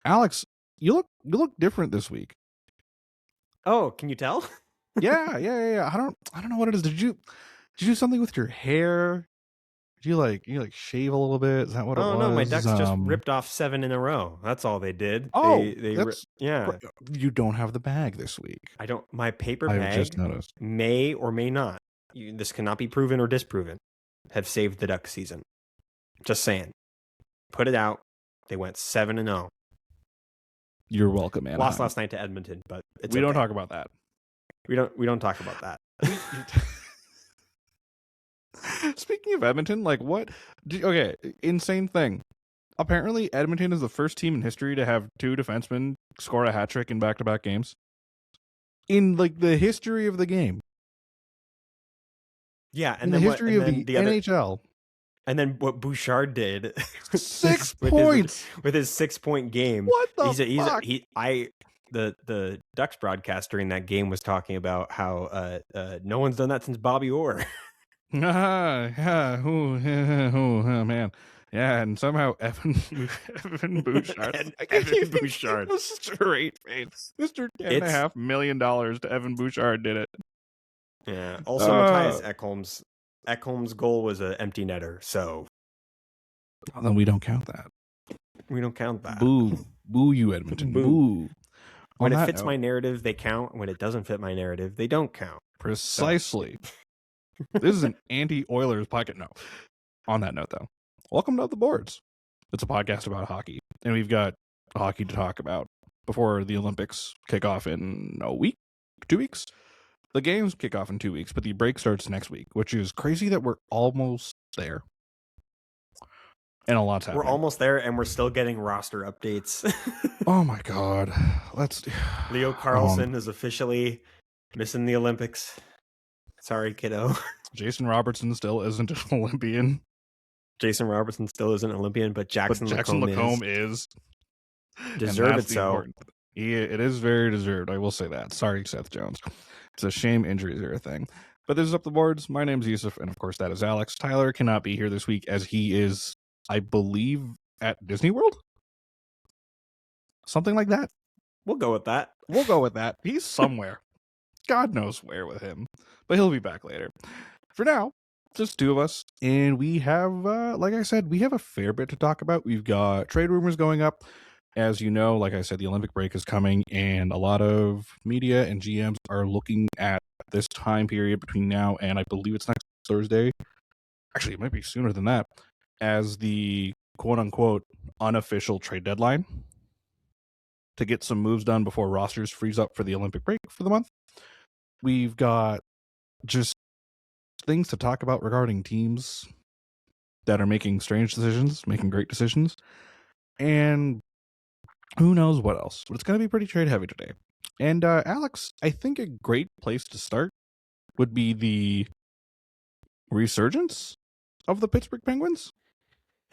Alex, you look different this week. Oh, can you tell? Yeah. I don't know what it is. Did you do something with your hair? Did you shave a little bit? Is that what it Oh no, my was? Ducks just ripped off 7 in a row. That's all they did. Oh, Yeah. you don't have the bag this week. I don't. My paper I've just bag noticed. may or may not. This cannot be proven or disproven. Have saved the Duck season. Just saying. Put it out. They went 7-0. You're welcome, man. Lost last night to Edmonton, but it's we don't okay. talk about that. We don't talk about that. Speaking of Edmonton, okay, insane thing. Apparently, Edmonton is the first team in history to have two defensemen score a hat trick in back-to-back games. In the history of the game. Yeah, and in then the history of the NHL. And then what Bouchard did 6 points with his 6-point game. What the fuck? The Ducks broadcast during that game was talking about how no one's done that since Bobby Orr. Man. Yeah, and somehow Evan Bouchard. Evan Bouchard. Straight face. Mr. $10.5 million to Evan Bouchard did it. Yeah. Also, Matthias Ekholm's goal was an empty netter, so then we don't count that. We don't count that. Boo you, Edmonton. Boo. When it fits my narrative, they count. When it doesn't fit my narrative, they don't count. Precisely. This is an anti-Oilers podcast. No. On that note, though, welcome to The Boards. It's a podcast about hockey, and we've got hockey to talk about before the Olympics kick off in a week, 2 weeks. The games kick off in 2 weeks, but the break starts next week, which is crazy that we're almost there. And a lot's happening. We're almost there, and we're still getting roster updates. Oh my god. Leo Carlson is officially missing the Olympics. Sorry, kiddo. Jason Robertson still isn't an Olympian. Jason Robertson still isn't an Olympian, but Jackson Lacombe is. Deserved so. It is very deserved. I will say that. Sorry, Seth Jones. It's a shame injuries are a thing. But this is Up the Boards. My name's Yusuf, and of course that is Alex. Tyler cannot be here this week as he is, I believe, at Disney World? Something like that. We'll go with that. He's somewhere. God knows where with him. But he'll be back later. For now, just two of us. And we have, like I said, we have a fair bit to talk about. We've got trade rumors going up. As you know, like I said, the Olympic break is coming, and a lot of media and GMs are looking at this time period between now and I believe it's next Thursday. Actually, it might be sooner than that, as the quote-unquote unofficial trade deadline to get some moves done before rosters freeze up for the Olympic break for the month. We've got just things to talk about regarding teams that are making strange decisions, making great decisions, and who knows what else. But it's going to be pretty trade heavy today. And Alex, I think a great place to start would be the resurgence of the Pittsburgh Penguins.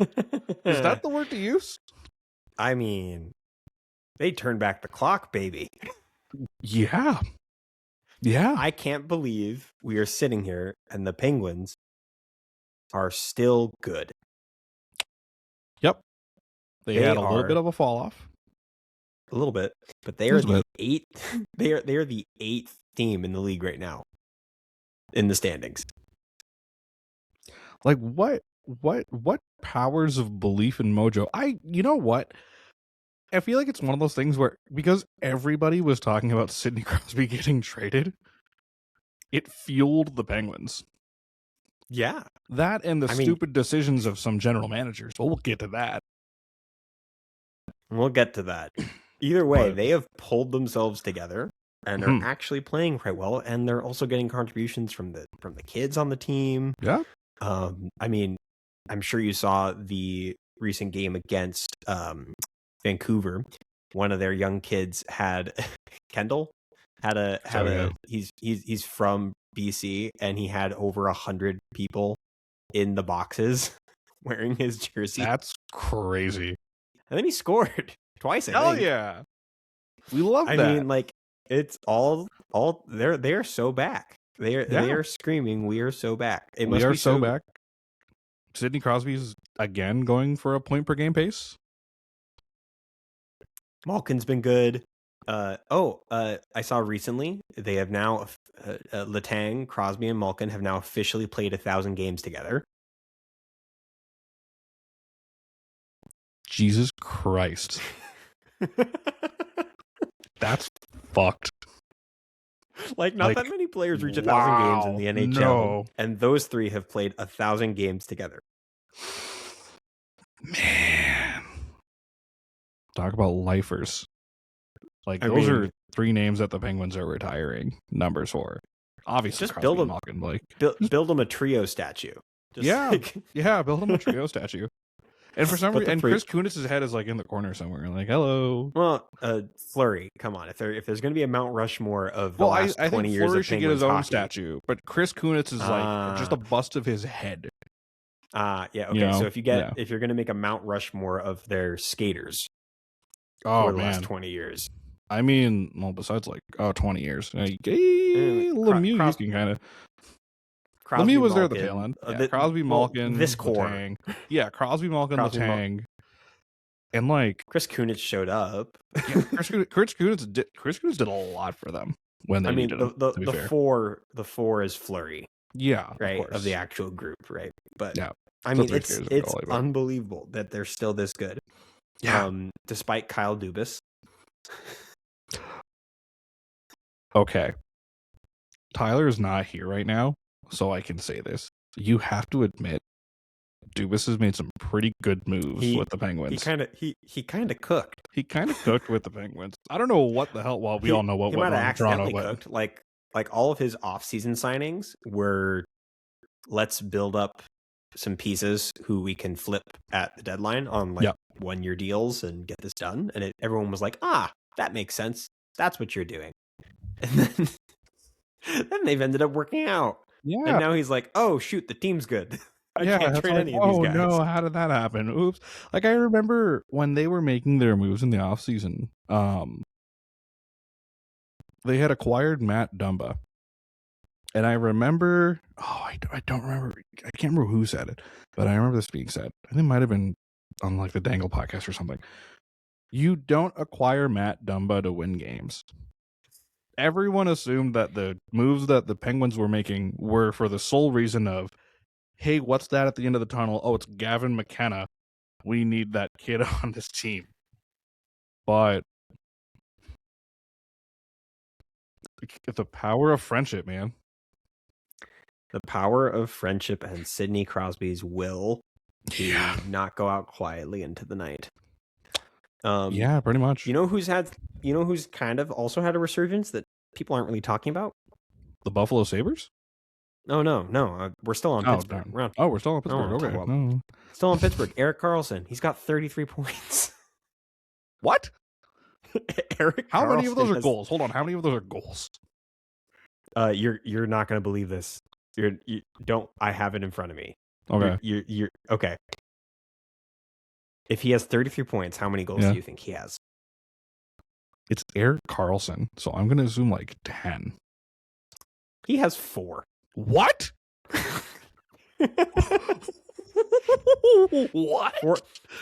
Is that the word to use? I mean, they turned back the clock, baby. Yeah. I can't believe we are sitting here and the Penguins are still good. Yep. They had a little bit of a fall off. A little bit, but they are the eighth. They are the eighth team in the league right now in the standings. Like what powers of belief and mojo? You know what? I feel like it's one of those things where, because everybody was talking about Sidney Crosby getting traded, it fueled the Penguins. Yeah. That and the stupid decisions of some general managers. Well, we'll get to that. We'll get to that. Either way, they have pulled themselves together and are actually playing quite well, and they're also getting contributions from the kids on the team. Yeah. I mean, I'm sure you saw the recent game against Vancouver. One of their young kids had Kendall he's from BC, and he had over 100 people in the boxes wearing his jersey. That's crazy. And then he scored twice. Hell yeah. We love that. I mean, it's all they're so back. They are screaming, "We are so back." We are so back. Sidney Crosby's again going for a point per game pace. Malkin's been good. I saw recently they have now Letang, Crosby, and Malkin have now officially played 1,000 games together. Jesus Christ. That's fucked. Like, not that many players reach 1,000 games in the NHL, no. and those three have played 1,000 games together. Man. Talk about lifers. Like, those are three names that the Penguins are retiring numbers for. Obviously, just Crosby, Malkin, like build them a trio statue. Build them a trio statue. And for some reason, and Chris Kunitz' head is like in the corner somewhere. Like, hello. Well, Fleury, come on. If there's going to be a Mount Rushmore of the last 20 years Fleury of should get his own hockey, statue, but Chris Kunitz is like just a bust of his head. Yeah. Okay. So if you're going to make a Mount Rushmore of their skaters for the last 20 years. I mean, well, besides like 20 years, Lemieux can kind of. Lemieux was there at the tail end. Crosby, Malkin, this core. Letang. Yeah, Crosby, Malkin, Letang, and like Chris Kunitz showed up. Yeah, Chris Kunitz did a lot for them when they needed him. The four is Fleury. Yeah, right, of the actual group, right? But yeah, I mean, it's unbelievable that they're still this good. Yeah, despite Kyle Dubas. Okay, Tyler is not here right now, so I can say this. You have to admit, Dubas has made some pretty good moves with the Penguins. He kind of cooked. He kind of cooked with the Penguins. I don't know what the hell. Well, we all know what went wrong in Toronto, cooked. Like all of his off-season signings were, let's build up some pieces who we can flip at the deadline on 1-year deals and get this done. And everyone was like, that makes sense. That's what you're doing. And then they've ended up working out. Yeah. And now he's like, oh, shoot, the team's good. I can't trade any of these guys. Oh, no, how did that happen? Oops. Like, I remember when they were making their moves in the offseason, they had acquired Matt Dumba. And I remember, I don't remember, I can't remember who said it, but I remember this being said. I think it might have been on like the Dangle podcast or something. You don't acquire Matt Dumba to win games. Everyone assumed that the moves that the Penguins were making were for the sole reason of, hey, what's that at the end of the tunnel? Oh, it's Gavin McKenna. We need that kid on this team. But the power of friendship, man. The power of friendship and Sidney Crosby's will to not go out quietly into the night. Yeah, pretty much. You know who's kind of also had a resurgence that people aren't really talking about? The Buffalo Sabres? Oh, no. We're still on Pittsburgh. We're still on Pittsburgh. Okay. No. Still on Pittsburgh. Erik Karlsson. He's got 33 points. What? How many of those are goals? Hold on. How many of those are goals? You're not going to believe this. You don't. I have it in front of me. Okay. You're okay. If he has 33 points, how many goals do you think he has? It's Erik Karlsson, so I'm going to assume like 10. He has 4. What? What?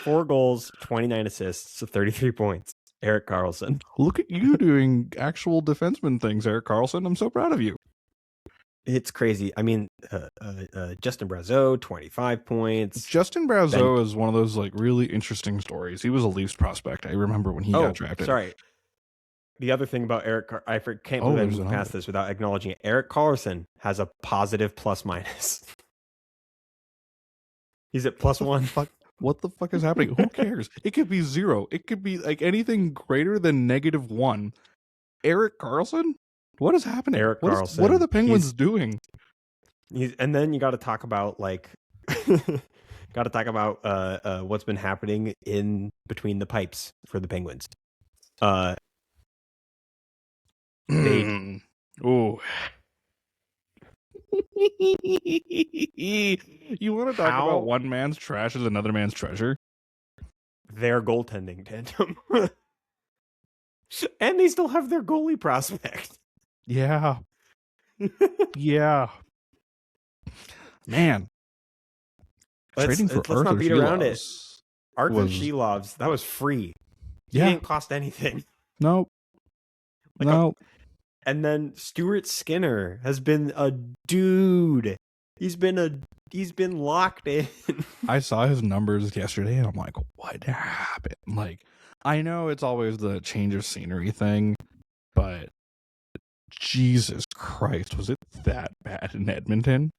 4 goals, 29 assists, so 33 points. Erik Karlsson. Look at you doing actual defenseman things, Erik Karlsson. I'm so proud of you. It's crazy. I mean, Justin Brazeau, 25 points. Justin Brazeau is one of those like really interesting stories. He was a Leafs prospect. I remember when he got drafted. Sorry. The other thing about I can't believe I moved past this without acknowledging it. Erik Karlsson has a positive plus-minus. He's at +1. What the fuck is happening? Who cares? It could be 0. It could be like anything greater than -1. Erik Karlsson? What is happening? Erik Karlsson. What are the Penguins doing? And then you got to talk about what's been happening in between the pipes for the Penguins. Ooh. You want to talk about one man's trash is another man's treasure? Their goaltending tandem. And they still have their goalie prospect. Yeah. Yeah. Man. Trading for let's not beat around it. Arthur Shilovs, that was free. He Yeah. didn't cost anything. Nope. Like Nope. and then Stuart Skinner has been a dude. He's been locked in. I saw his numbers yesterday and I'm like, what happened? Like, I know it's always the change of scenery thing, but Jesus Christ, was it that bad in Edmonton?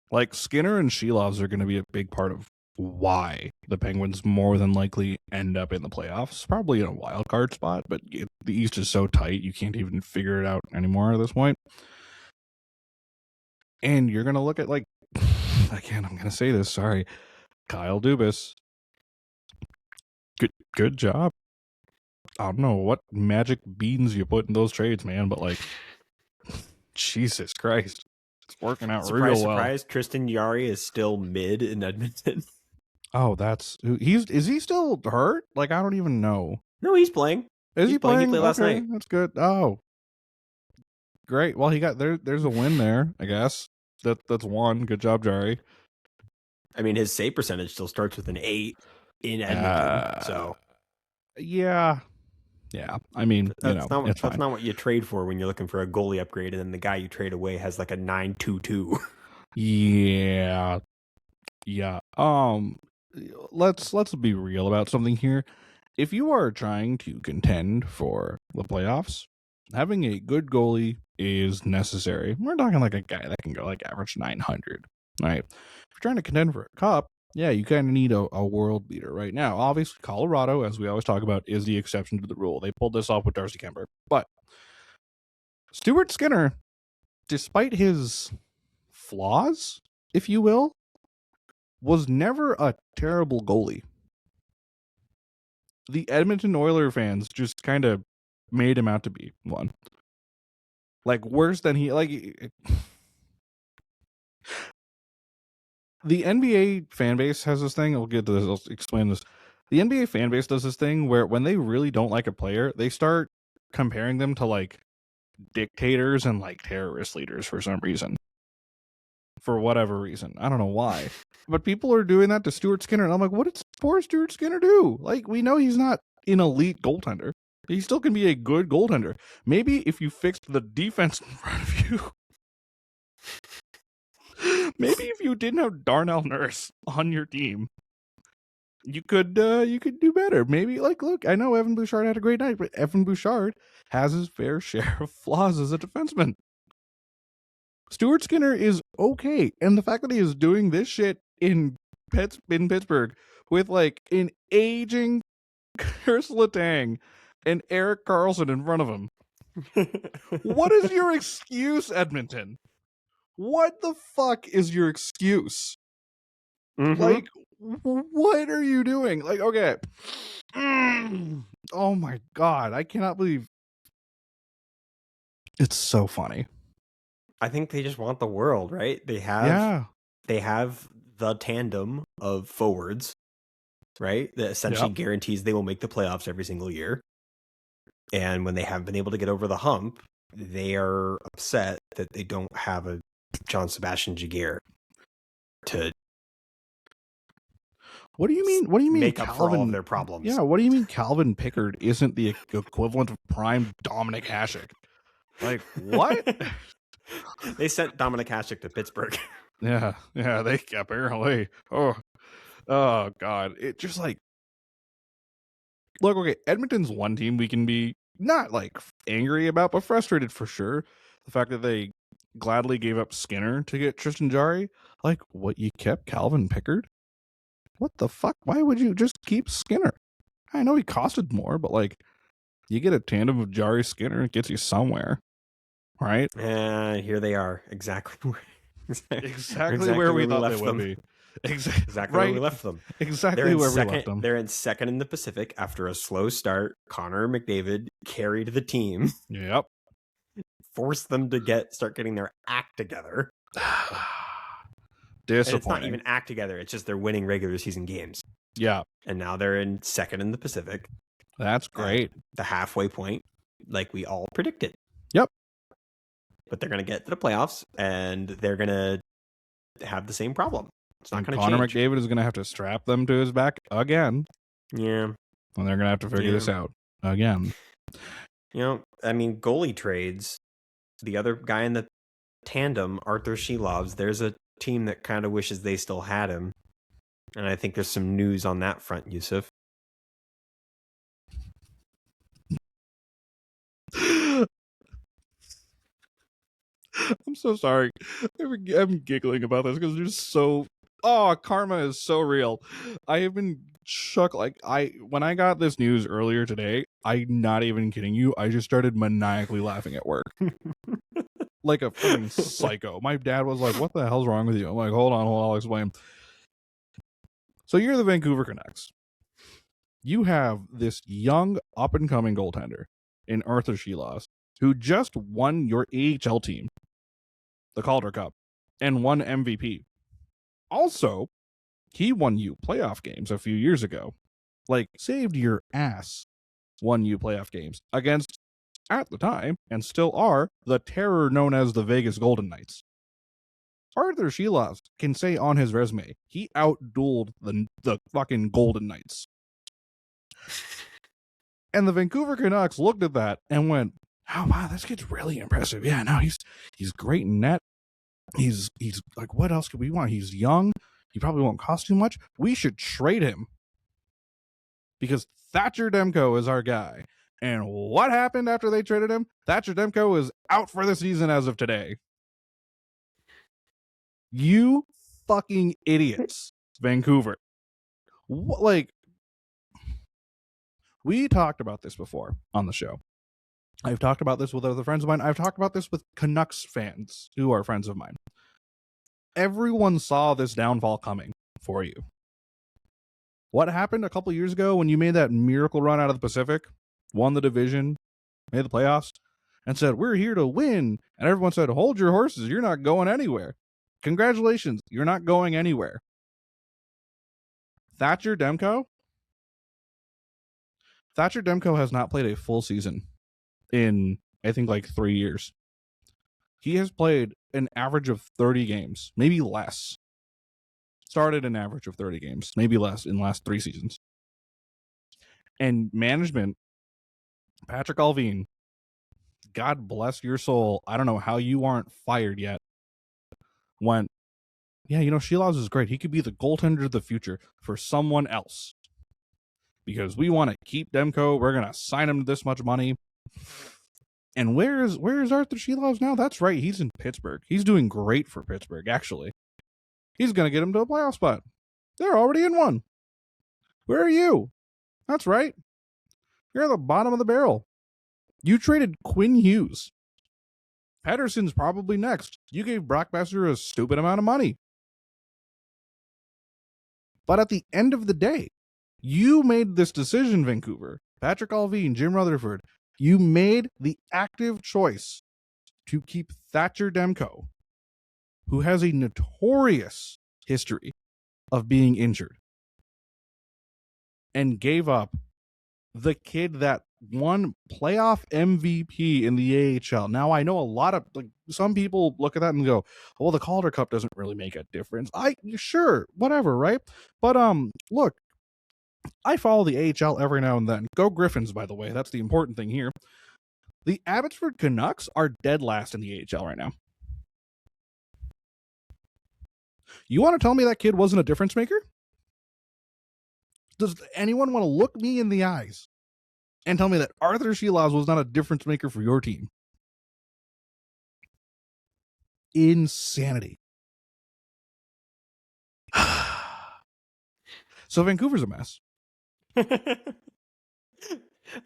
Like, Skinner and Shelovs are going to be a big part of why the Penguins more than likely end up in the playoffs. Probably in a wild card spot, but the East is so tight, you can't even figure it out anymore at this point. And you're going to look at, like, again, I'm going to say this, sorry, Kyle Dubas. Good job. I don't know what magic beans you put in those trades, man, but like, Jesus Christ, it's working out Surprise, real well. surprise! Tristan Jarry is still mid in Edmonton. Oh, is he still hurt? Like, I don't even know. No, he's playing. Is he playing? He played last Okay, night. that's good. Oh, great. Well, he got there's a win there, I guess. That's one. Good job, Jari. I mean, his save percentage still starts with an 8 in Edmonton. So yeah. I mean, that's it's not what you trade for when you're looking for a goalie upgrade, and then the guy you trade away has like a 9.22. Yeah. Let's be real about something here. If you are trying to contend for the playoffs, having a good goalie is necessary. We're talking like a guy that can go like average 900, right? If you're trying to contend for a cup, yeah, you kind of need a world beater right now. Obviously, Colorado, as we always talk about, is the exception to the rule. They pulled this off with Darcy Kemper. But Stuart Skinner, despite his flaws, if you will, was never a terrible goalie. The Edmonton Oilers fans just kind of made him out to be one. Like, worse than he, like, the NBA fan base has this thing. I'll get to this. I'll explain this. The NBA fan base does this thing where when they really don't like a player, they start comparing them to like dictators and like terrorist leaders for some reason. For whatever reason. I don't know why. But people are doing that to Stuart Skinner. And I'm like, what did poor Stuart Skinner do? Like, we know he's not an elite goaltender. He still can be a good goaltender. Maybe if you fixed the defense in front of you. Maybe if you didn't have Darnell Nurse on your team, you could do better. Maybe, like, look, I know Evan Bouchard had a great night, but Evan Bouchard has his fair share of flaws as a defenseman. Stuart Skinner is okay, and the fact that he is doing this shit in Pittsburgh with like an aging Chris Letang and Eric Carlson in front of him. What is your excuse, Edmonton? What the fuck is your excuse? Mm-hmm. Like, what are you doing? Like, okay. Oh my God. I cannot believe. It's so funny. I think they just want the world, right? They have the tandem of forwards, right? That essentially guarantees they will make the playoffs every single year. And when they haven't been able to get over the hump, they are upset that they don't have a John Sebastian Jaguar to. What do you mean? What do you mean? Make up for all of their problems. Yeah. What do you mean? Calvin Pickard isn't the equivalent of prime Dominic Hasek? Like, what? They sent Dominic Hasek to Pittsburgh. Yeah. They apparently. Oh God. It just like. Look, okay. Edmonton's one team we can be not like angry about, but frustrated for sure. The fact that they gladly gave up Skinner to get Tristan Jarry. Like, what, you kept Calvin Pickard? What the fuck? Why would you just keep Skinner? I know he costed more, but like, you get a tandem of Jarry Skinner, it gets you somewhere, right? Here they are, exactly where we thought they would be. Exactly right. Where we left them. Exactly where we left them. They're in second in the Pacific after a slow start. Connor McDavid carried the team. Yep. Forced them to start getting their act together. Disappointing. And it's not even act together. It's just they're winning regular season games. Yeah. And now they're in second in the Pacific. That's great. The halfway point, like we all predicted. Yep. But they're going to get to the playoffs, and they're going to have the same problem. It's not going to change. Connor McDavid is going to have to strap them to his back again. Yeah. And they're going to have to figure this out again. I mean, goalie trades. The other guy in the tandem, Arthur Shelovs, there's a team that kind of wishes they still had him. And I think there's some news on that front, Yusuf. I'm so sorry. I'm giggling about this because there's so. Oh, karma is so real. I have been shook. When I got this news earlier today, I'm not even kidding you. I just started maniacally laughing at work. Like a fucking psycho. My dad was like, "What the hell's wrong with you?" I'm like, hold on, I'll explain. So you're the Vancouver Canucks. You have this young, up-and-coming goaltender in Arthur Shelovs, who just won your AHL team, the Calder Cup, and won MVP. Also, he won you playoff games a few years ago. Like, saved your ass, won you playoff games against, at the time, and still are, the terror known as the Vegas Golden Knights. Arthur Shelovs can say on his resume, he outdueled the fucking Golden Knights. And the Vancouver Canucks looked at that and went, "Oh wow, this kid's really impressive. Yeah, no, he's great in net. He's like, what else could we want? He's young. He probably won't cost too much. We should trade him because Thatcher Demko is our guy." And what happened after they traded him? Thatcher Demko is out for the season as of today. You fucking idiots, Vancouver. Like, we talked about this before on the show. I've talked about this with other friends of mine. I've talked about this with Canucks fans who are friends of mine. Everyone saw this downfall coming for you. What happened a couple years ago when you made that miracle run out of the Pacific, won the division, made the playoffs, and said, "We're here to win." And everyone said, "Hold your horses. You're not going anywhere. Congratulations. You're not going anywhere." Thatcher Demko has not played a full season in, I think, like 3 years. He has played an average of 30 games, maybe less. Started an average of 30 games, maybe less in the last 3 seasons. And management, Patrick Alvin, God bless your soul, I don't know how you aren't fired yet, went, "Yeah, Shelovs is great. He could be the goaltender of the future for someone else. Because we want to keep Demko. We're going to sign him to this much money." And where is Arthur Shelovs now? That's right. He's in Pittsburgh. He's doing great for Pittsburgh, actually. He's going to get him to a playoff spot. They're already in one. Where are you? That's right. You're at the bottom of the barrel. You traded Quinn Hughes. Pedersen's probably next. You gave Brock Besser a stupid amount of money. But at the end of the day, you made this decision, Vancouver. Patrick Alvin, Jim Rutherford. You made the active choice to keep Thatcher Demko, who has a notorious history of being injured, and gave up the kid that won playoff MVP in the AHL. Now, I know a lot of, some people look at that and go, "Well, the Calder Cup doesn't really make a difference." Sure, whatever, right? But look, I follow the AHL every now and then. Go Griffins, by the way. That's the important thing here. The Abbotsford Canucks are dead last in the AHL right now. You want to tell me that kid wasn't a difference maker? Does anyone want to look me in the eyes and tell me that Arthur Shelovs was not a difference maker for your team? Insanity. So Vancouver's a mess.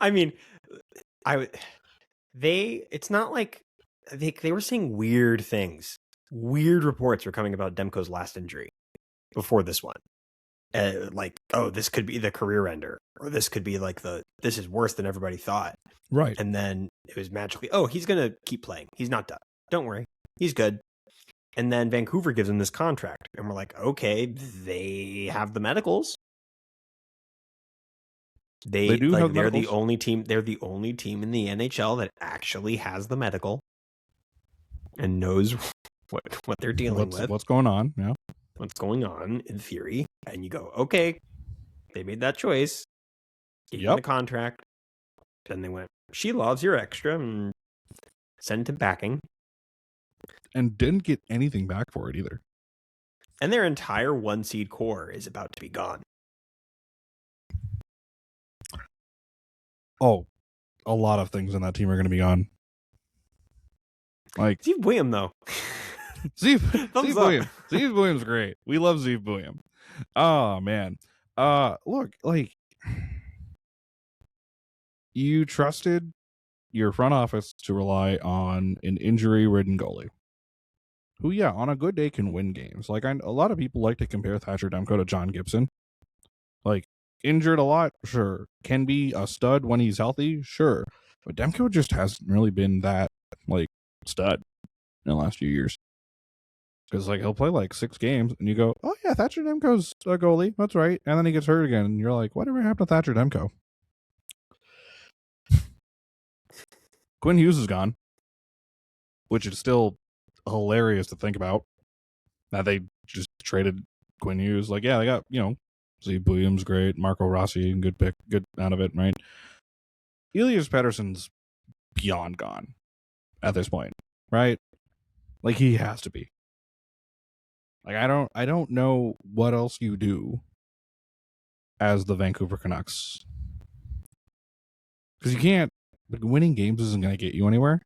I mean, it's not like they were saying weird things. Weird reports were coming about Demko's last injury before this one. Like, oh, this could be the career ender, or this could be like this is worse than everybody thought. Right. And then it was magically, oh, he's going to keep playing. He's not done. Don't worry. He's good. And then Vancouver gives him this contract. And we're like, okay, they have the medicals. They do have they're medicals. The only team. They're the only team in the NHL that actually has the medical and knows what they're dealing with. What's going on? Yeah. What's going on in theory. And you go, okay, they made that choice. gave him the contract. Then they went, she loves your extra, and sent him packing. And didn't get anything back for it either. And their entire 1-seed core is about to be gone. Oh, a lot of things in that team are going to be gone. Like Steve William, though. Steve Williams. Steve Williams, great. We love Steve Williams. Oh man. Look, like you trusted your front office to rely on an injury-ridden goalie, who, yeah, on a good day can win games. Like a lot of people like to compare Thatcher Demko to John Gibson. Like injured a lot, sure. Can be a stud when he's healthy, sure. But Demko just hasn't really been that like stud in the last few years. Because like he'll play like 6 games, and you go, "Oh yeah, Thatcher Demko's a goalie. That's right." And then he gets hurt again, and you're like, "Whatever happened to Thatcher Demko?" Quinn Hughes is gone, which is still hilarious to think about. That they just traded Quinn Hughes. Like, yeah, they got Steve Williams, great, Marco Rossi, good pick, good out of it, right? Elias Pettersson's beyond gone at this point, right? Like he has to be. Like I don't know what else you do as the Vancouver Canucks, because you can't. Like, winning games isn't going to get you anywhere,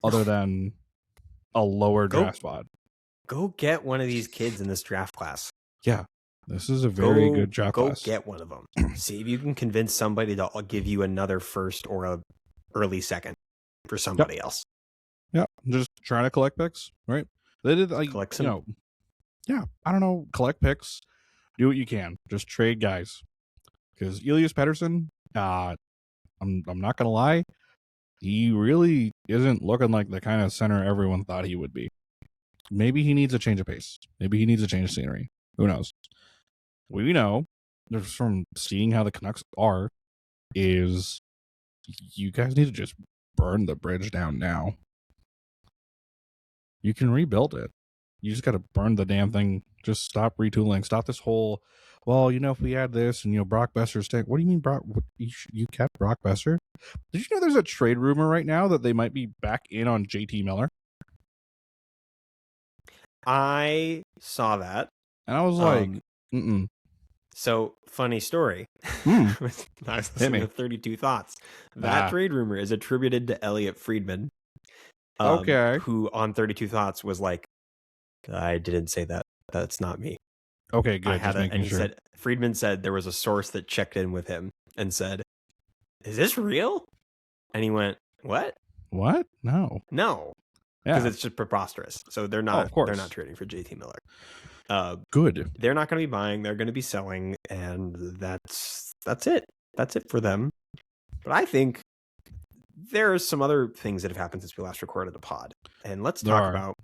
other than a lower draft spot. Go get one of these kids in this draft class. Yeah, this is a very good draft class. Go get one of them. See if you can convince somebody to give you another first or a early second for somebody else. Yeah, just trying to collect picks, right? They did like collect some. Yeah, I don't know, collect picks, do what you can, just trade guys. Because Elias Pettersson, I'm not gonna lie, he really isn't looking like the kind of center everyone thought he would be. Maybe he needs a change of pace. Maybe he needs a change of scenery. Who knows? We know, just from seeing how the Canucks are, is you guys need to just burn the bridge down now. You can rebuild it. You just got to burn the damn thing. Just stop retooling. Stop this whole, well, if we had this and, Brock Besser's staying. What do you mean, Brock? You kept Brock Besser? Did you know there's a trade rumor right now that they might be back in on JT Miller? I saw that. And I was like, So, funny story. I was listening to 32 Thoughts. That trade rumor is attributed to Elliot Friedman. Okay. Who on 32 Thoughts was like, I didn't say that. That's not me. Okay, good. Friedman said there was a source that checked in with him and said, "Is this real?" And he went, "What? What? No. Because it's just preposterous. So they're not. Of course. They're not trading for JT Miller. Good. They're not going to be buying. They're going to be selling, and that's it. That's it for them. But I think there are some other things that have happened since we last recorded the pod, and let's talk about.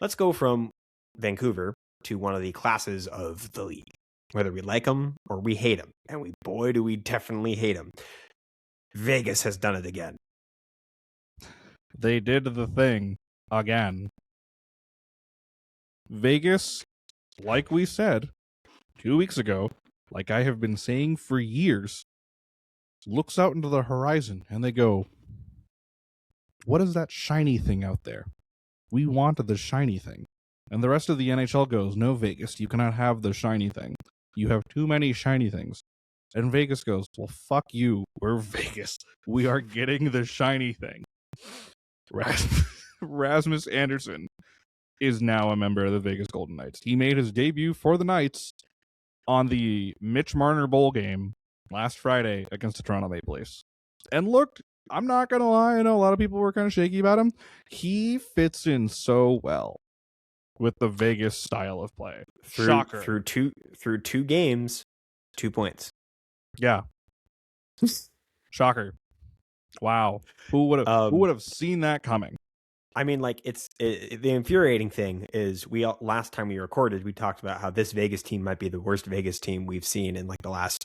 Let's go from Vancouver to one of the classes of the league, whether we like them or we hate them, and boy do we definitely hate them. Vegas has done it again. They did the thing again. Vegas, like we said 2 weeks ago, like I have been saying for years, looks out into the horizon and they go, what is that shiny thing out there? We wanted the shiny thing. And the rest of the NHL goes, no, Vegas, you cannot have the shiny thing. You have too many shiny things. And Vegas goes, well, fuck you. We're Vegas. We are getting the shiny thing. Rasmus Andersson is now a member of the Vegas Golden Knights. He made his debut for the Knights on the Mitch Marner Bowl game last Friday against the Toronto Maple Leafs. And looked, I'm not going to lie, I know a lot of people were kind of shaky about him. He fits in so well with the Vegas style of play. Shocker. Through two games, 2 points. Yeah. Shocker. Wow. Who would have seen that coming? I mean, like, the infuriating thing is last time we recorded, we talked about how this Vegas team might be the worst Vegas team we've seen in like the last,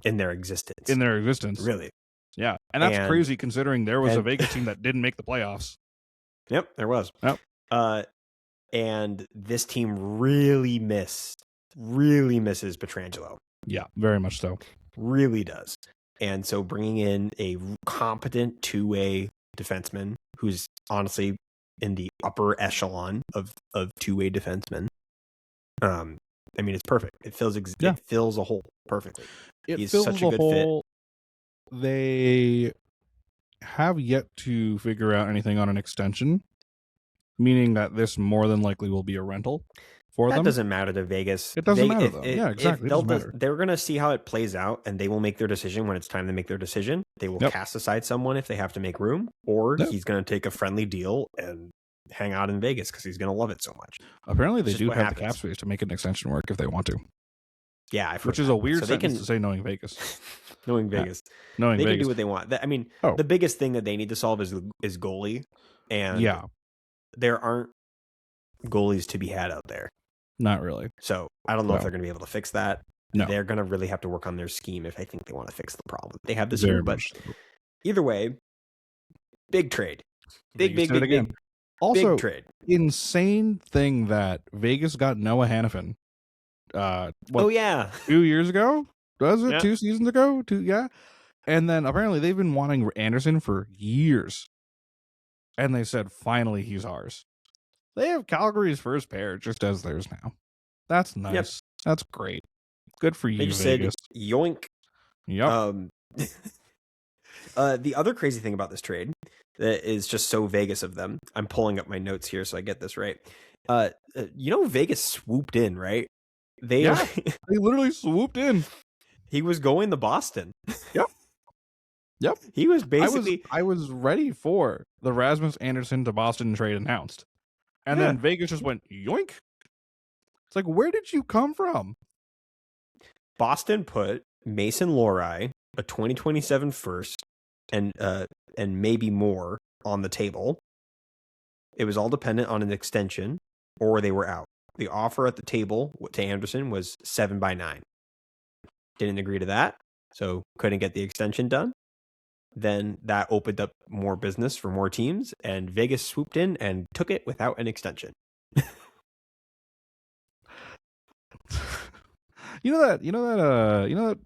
in their existence. Really. Yeah. And that's crazy considering there was a Vegas team that didn't make the playoffs. Yep, there was. Yep. And this team really misses Pietrangelo. Yeah, very much so. really does. And so bringing in a competent two-way defenseman who's honestly in the upper echelon of two-way defensemen. I mean, it's perfect. It fills it fills a hole perfectly. He's such a good fit. They have yet to figure out anything on an extension, meaning that this more than likely will be a rental for them. That doesn't matter to Vegas. It doesn't matter, though. Yeah, exactly. It doesn't matter. They're going to see how it plays out, and they will make their decision when it's time to make their decision. They will cast aside someone if they have to make room, or he's going to take a friendly deal and hang out in Vegas because he's going to love it so much. Apparently, they do have the cap space to make an extension work if they want to. Yeah, which is a weird sentence to say, knowing Vegas. Knowing Vegas. Knowing Vegas. They can do what they want. I mean, the biggest thing that they need to solve is goalie. And there aren't goalies to be had out there. Not really. So I don't know if they're going to be able to fix that. No. They're going to really have to work on their scheme if I think they want to fix the problem they have this year. But either way, big trade. Big. Also, big trade. Insane thing that Vegas got Noah Hannafin. 2 years ago? Was it 2 seasons ago? And then apparently they've been wanting Anderson for years. And they said, finally, he's ours. They have Calgary's first pair just as theirs now. That's nice. Yep. That's great. Good for you, they just Vegas. Said, yoink. Yep. The other crazy thing about this trade that is just so Vegas of them, I'm pulling up my notes here so I get this right. Vegas swooped in, right? They literally swooped in. He was going to Boston. Yep. He was basically. I was ready for the Rasmus Anderson to Boston trade announced. And then Vegas just went, yoink. It's like, where did you come from? Boston put Mason Lohrei, a 2027 first, and maybe more on the table. It was all dependent on an extension, or they were out. The offer at the table to Anderson was 7/9. Didn't agree to that, so couldn't get the extension done. Then that opened up more business for more teams, and Vegas swooped in and took it without an extension. You know that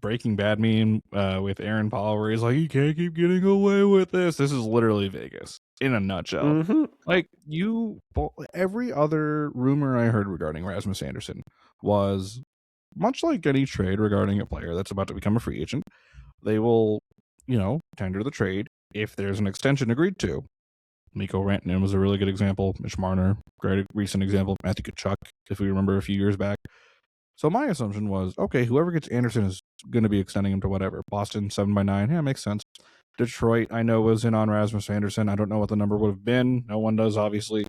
Breaking Bad meme with Aaron Paul where he's like, you can't keep getting away with this. This is literally Vegas in a nutshell. Mm-hmm. Like every other rumor I heard regarding Rasmus Anderson was much like any trade regarding a player that's about to become a free agent. They will, tender the trade if there's an extension agreed to. Mikko Rantanen was a really good example. Mitch Marner, great recent example. Matthew Tkachuk, if we remember a few years back. So my assumption was, okay, whoever gets Anderson is going to be extending him to whatever. Boston, 7/9. Yeah, makes sense. Detroit, I know, was in on Rasmus Anderson. I don't know what the number would have been. No one does, obviously.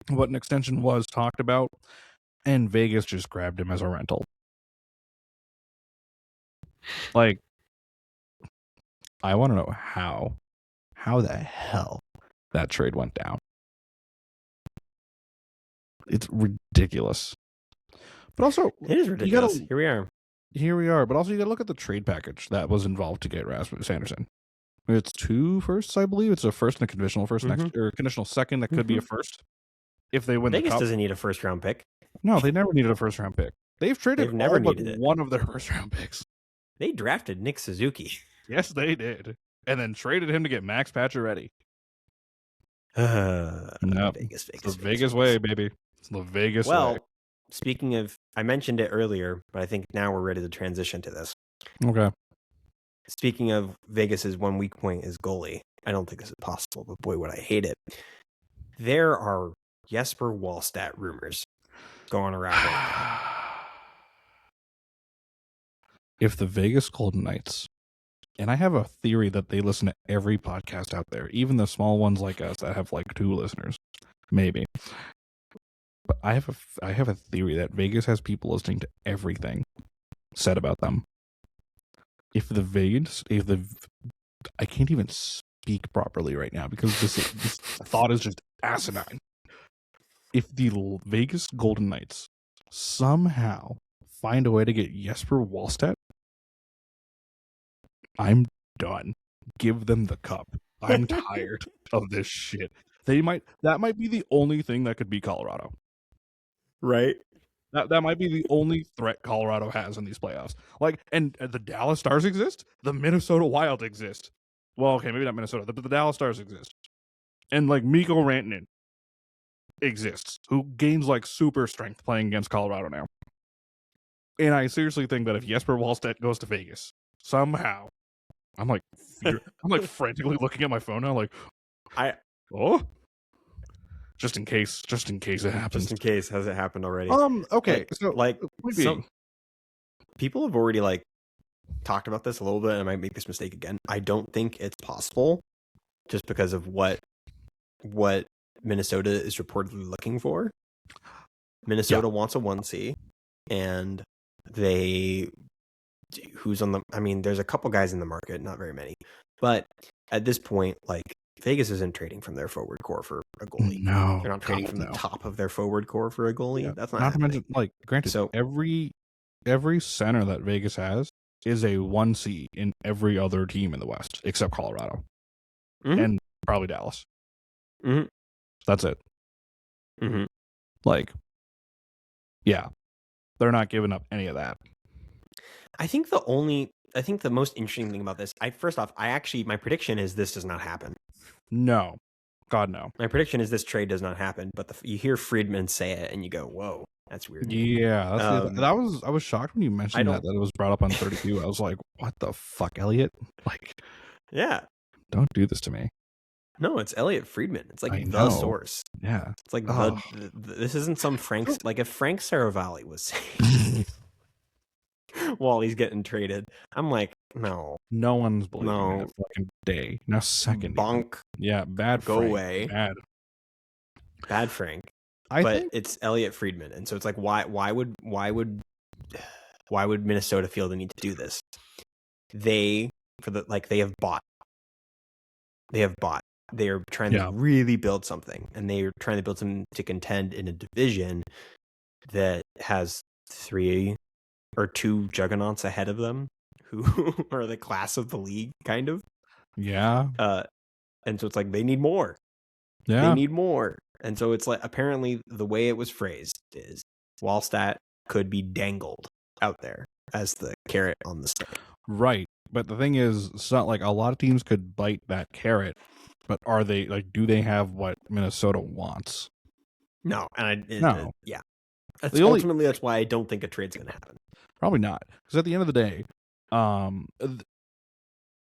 What an extension was talked about. And Vegas just grabbed him as a rental. Like, I want to know how the hell that trade went down. It's ridiculous. But also, it is ridiculous. Here we are. But also, you got to look at the trade package that was involved to get Rasmus Anderson. It's 2 firsts, I believe. It's a first and a conditional first next, or a conditional second that could be a first if they win the cup. Vegas doesn't need a first round pick. No, they never needed a first round pick. They've traded never needed one of their first round picks. They drafted Nick Suzuki. Yes, they did, and then traded him to get Max Pacioretty. Vegas, it's the Vegas way, baby. It's the Vegas way. Well, speaking of, I mentioned it earlier, but I think now we're ready to transition to this. Okay. Speaking of Vegas's one weak point is goalie. I don't think this is possible, but boy, would I hate it. There are Jesper Wallstedt rumors going around right now. If the Vegas Golden Knights, and I have a theory that they listen to every podcast out there, even the small ones like us that have like 2 listeners, maybe. But I have a theory that Vegas has people listening to everything said about them. I can't even speak properly right now because this thought is just asinine. If the Vegas Golden Knights somehow find a way to get Jesper Wallstedt, I'm done. Give them the cup. I'm tired of this shit. That might be the only thing that could beat Colorado. Right? That might be the only threat Colorado has in these playoffs. Like, and the Dallas Stars exist. The Minnesota Wild exist. Well, okay, maybe not Minnesota, but the Dallas Stars exist. And like Mikko Rantanen exists, who gains like super strength playing against Colorado now. And I seriously think that if Jesper Wallstedt goes to Vegas somehow, I'm like frantically looking at my phone now, like, just in case it happens. Just in case, has it happened already? Okay, so like some people have already like talked about this a little bit, and I might make this mistake again. I don't think it's possible, just because of what Minnesota is reportedly looking for. Minnesota wants a 1C, and who's on the, I mean, there's a couple guys in the market, not very many, but at this point, like, Vegas isn't trading from their forward core for a goalie. No, they're not trading from the top of their forward core for a goalie. Yeah. That's not happening. To mention, like, granted, so every center that Vegas has is a 1C in every other team in the West except Colorado and probably Dallas. That's it. Like, yeah, they're not giving up any of that. I think the most interesting thing about this, my prediction is this does not happen. No. God, no. My prediction is this trade does not happen, but you hear Friedman say it and you go, whoa, that's weird. Yeah. I was shocked when you mentioned that it was brought up on 32. I was like, what the fuck, Elliot? Like, yeah. Don't do this to me. No, it's Elliot Friedman. It's like the source. Yeah. It's like this isn't some Frank's, like if Frank Saravalli was saying while he's getting traded, I'm like, no. No one's believing that fucking day. No second. Bonk. Yeah, bad Go Frank. away. Bad Frank. But it's Elliot Friedman. And so it's like, why would Minnesota feel the need to do this? They have bought. They are trying to really build something, and they are trying to build something to contend in a division that has 3 or 2 juggernauts ahead of them who are the class of the league, kind of. Yeah. And so it's like they need more. Yeah. They need more. And so it's like, apparently the way it was phrased is Wallstedt could be dangled out there as the carrot on the stick. Right. But the thing is, it's not like a lot of teams could bite that carrot, but are they, like, do they have what Minnesota wants? No. No. Yeah. Ultimately, that's why I don't think a trade's going to happen. Probably not. Because at the end of the day,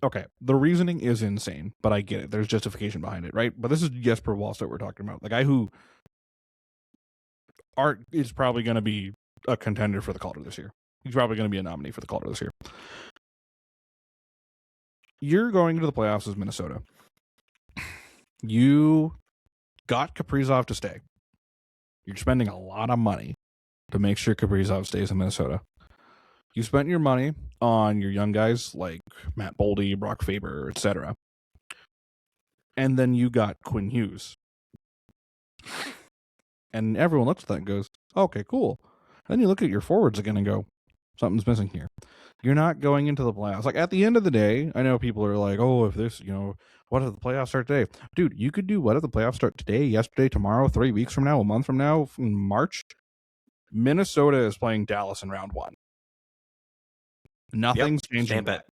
okay, the reasoning is insane, but I get it. There's justification behind it, right? But this is Jesper Wallstedt we're talking about. The guy who is probably going to be a contender for the Calder this year. He's probably going to be a nominee for the Calder this year. You're going into the playoffs as Minnesota. You got Kaprizov to stay. You're spending a lot of money to make sure Kaprizov stays in Minnesota. You spent your money on your young guys like Matt Boldy, Brock Faber, etc. And then you got Quinn Hughes. And everyone looks at that and goes, okay, cool. Then you look at your forwards again and go, something's missing here. You're not going into the playoffs. Like, at the end of the day, I know people are like, oh, if this, what if the playoffs start today? Dude, you could do what if the playoffs start today, yesterday, tomorrow, 3 weeks from now, a month from now, in March. Minnesota is playing Dallas in round 1. Nothing's changing that.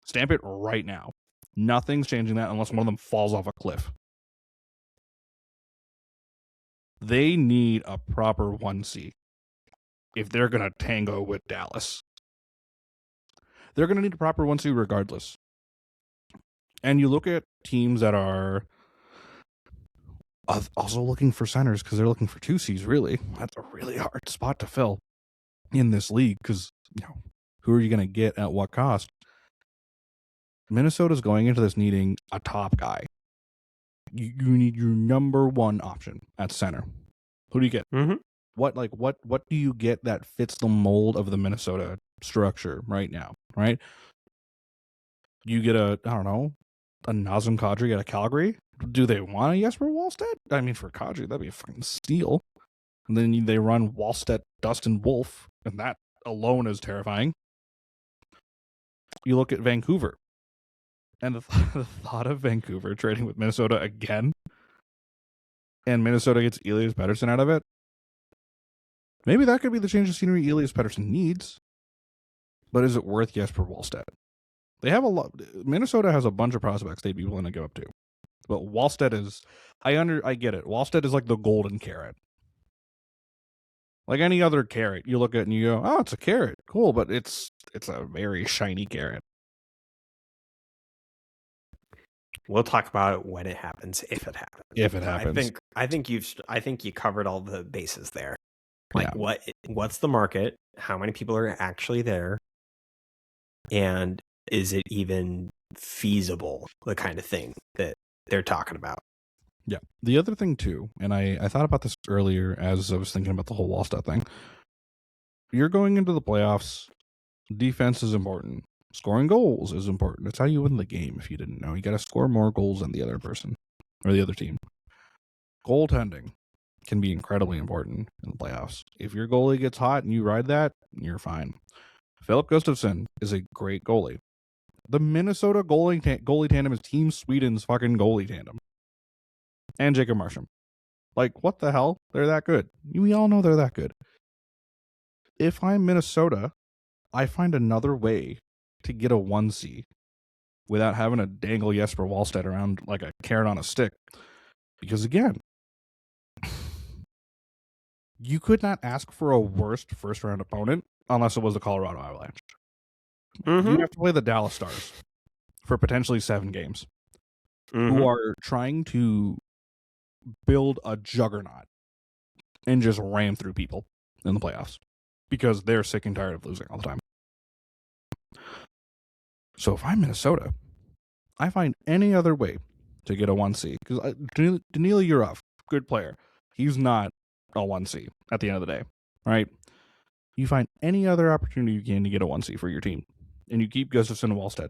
Stamp it right now. Nothing's changing that unless one of them falls off a cliff. They need a proper 1C if they're going to tango with Dallas. They're going to need a proper 1C regardless. And you look at teams that are also looking for centers because they're looking for 2Cs, really. That's a really hard spot to fill in this league because, who are you going to get at what cost? Minnesota's going into this needing a top guy. You need your number 1 option at center. Who do you get? Mm-hmm. What do you get that fits the mold of the Minnesota structure right now? Right? You get a Nazem Kadri at a Calgary. Do they want a Jesper Wallstedt? I mean, for Kadri, that'd be a fucking steal. And then they run Wallstedt, Dustin Wolf, and that alone is terrifying. You look at Vancouver, and the thought of Vancouver trading with Minnesota again, and Minnesota gets Elias Pettersson out of it. Maybe that could be the change of scenery Elias Pettersson needs. But is it worth Jesper Wallstedt? They have a lot. Minnesota has a bunch of prospects they'd be willing to give up to. But Wallstedt is, I get it. Wallstedt is like the golden carrot. Like any other carrot, you look at it and you go, "Oh, it's a carrot, cool," but it's a very shiny carrot. We'll talk about it when it happens, if it happens. If it happens, I think you covered all the bases there. Like yeah. what's the market? How many people are actually there? And is it even feasible? The kind of thing that they're talking about. Yeah. The other thing too, and I thought about this earlier as I was thinking about the whole Wallstedt thing. You're going into the playoffs. Defense is important. Scoring goals is important. It's how you win the game. If you didn't know, you got to score more goals than the other person or the other team. Goaltending can be incredibly important in the playoffs. If your goalie gets hot and you ride that, you're fine. Philip Gustafsson is a great goalie. The Minnesota goalie tandem is Team Sweden's fucking goalie tandem. And Jacob Marsham. Like, what the hell? They're that good. We all know they're that good. If I'm Minnesota, I find another way to get a 1C without having to dangle Jesper Wallstedt around like a carrot on a stick. Because again, you could not ask for a worst first-round opponent unless it was the Colorado Avalanche. Mm-hmm. You have to play the Dallas Stars for potentially 7 games, who are trying to build a juggernaut and just ram through people in the playoffs because they're sick and tired of losing all the time. So if I'm Minnesota, I find any other way to get a 1C. Because Danila Yurov, good player. He's not a 1C at the end of the day, right? You find any other opportunity you can to get a 1C for your team. And you keep Gustafsson and Wallstedt.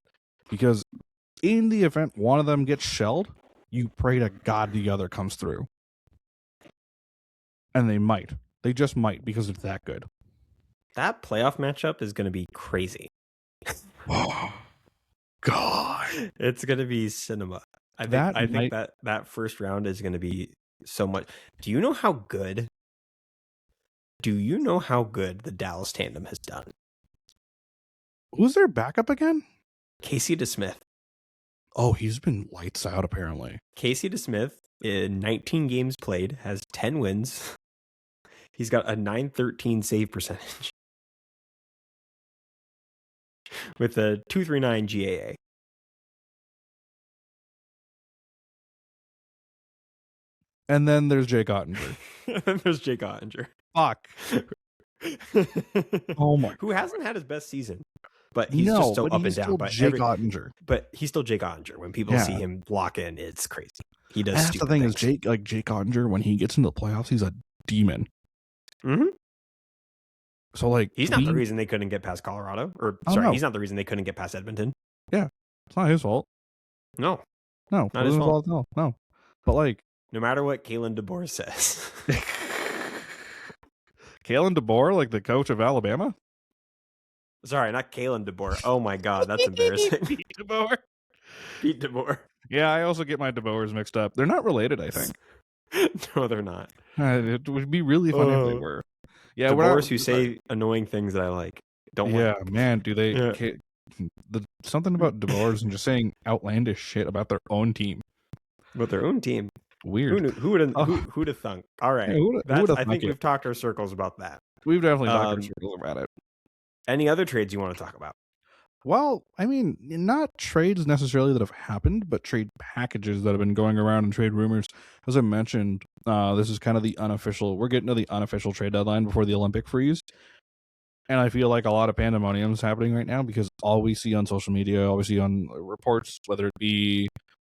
Because in the event one of them gets shelled, you pray to God the other comes through. And they might. They just might because it's that good. That playoff matchup is going to be crazy. Oh, God. It's going to be cinema. I think that first round is going to be so much. Do you know how good the Dallas tandem has done? Who's their backup again? Casey DeSmith. Oh, he's been lights out, apparently. Casey DeSmith, in 19 games played, has 10 wins. He's got a .913 save percentage with a .239 GAA. And then there's Jake Ottinger. Fuck. Oh my! Who hasn't had his best season, but he's just so up and down. But Jake Ottinger. But he's still Jake Ottinger. When people see him lock in, it's crazy. He does. That's the thing is Jake Ottinger. When he gets into the playoffs, he's a demon. Mm-hmm. So like, he's not the reason they couldn't get past Colorado, he's not the reason they couldn't get past Edmonton. Yeah, it's not his fault. No, not his fault. No. But like, no matter what Kalen DeBoer says. Kalen DeBoer, like the coach of Alabama? Sorry, not Kalen DeBoer. Oh my God, that's embarrassing. Pete DeBoer. Pete DeBoer. Yeah, I also get my DeBoers mixed up. They're not related, I think. No, they're not. It would be really funny if they were. Yeah, DeBoers who say annoying things that I like. Yeah, man, do they? Yeah. Something about DeBoers and just saying outlandish shit about their own team. About their own team. Weird. Who'd have thunk? All right. Yeah, I think we've talked our circles about that. We've definitely talked our circles about it. Any other trades you want to talk about? Well, I mean, not trades necessarily that have happened, but trade packages that have been going around and trade rumors. As I mentioned, this is kind of the unofficial. We're getting to the unofficial trade deadline before the Olympic freeze. And I feel like a lot of pandemonium is happening right now because all we see on social media, all we see on reports, whether it be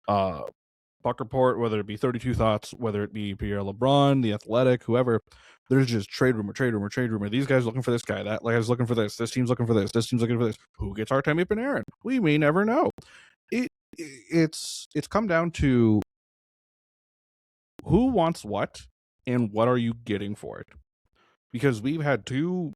Buck Report, whether it be 32 Thoughts, whether it be Pierre LeBrun, The Athletic, whoever, there's just trade rumor. These guys looking for this guy, that guy's looking for this team's looking for this team's looking for this. Who gets Artemi Panarin? We may never know. It's come down to who wants what and what are you getting for it? Because we've had two,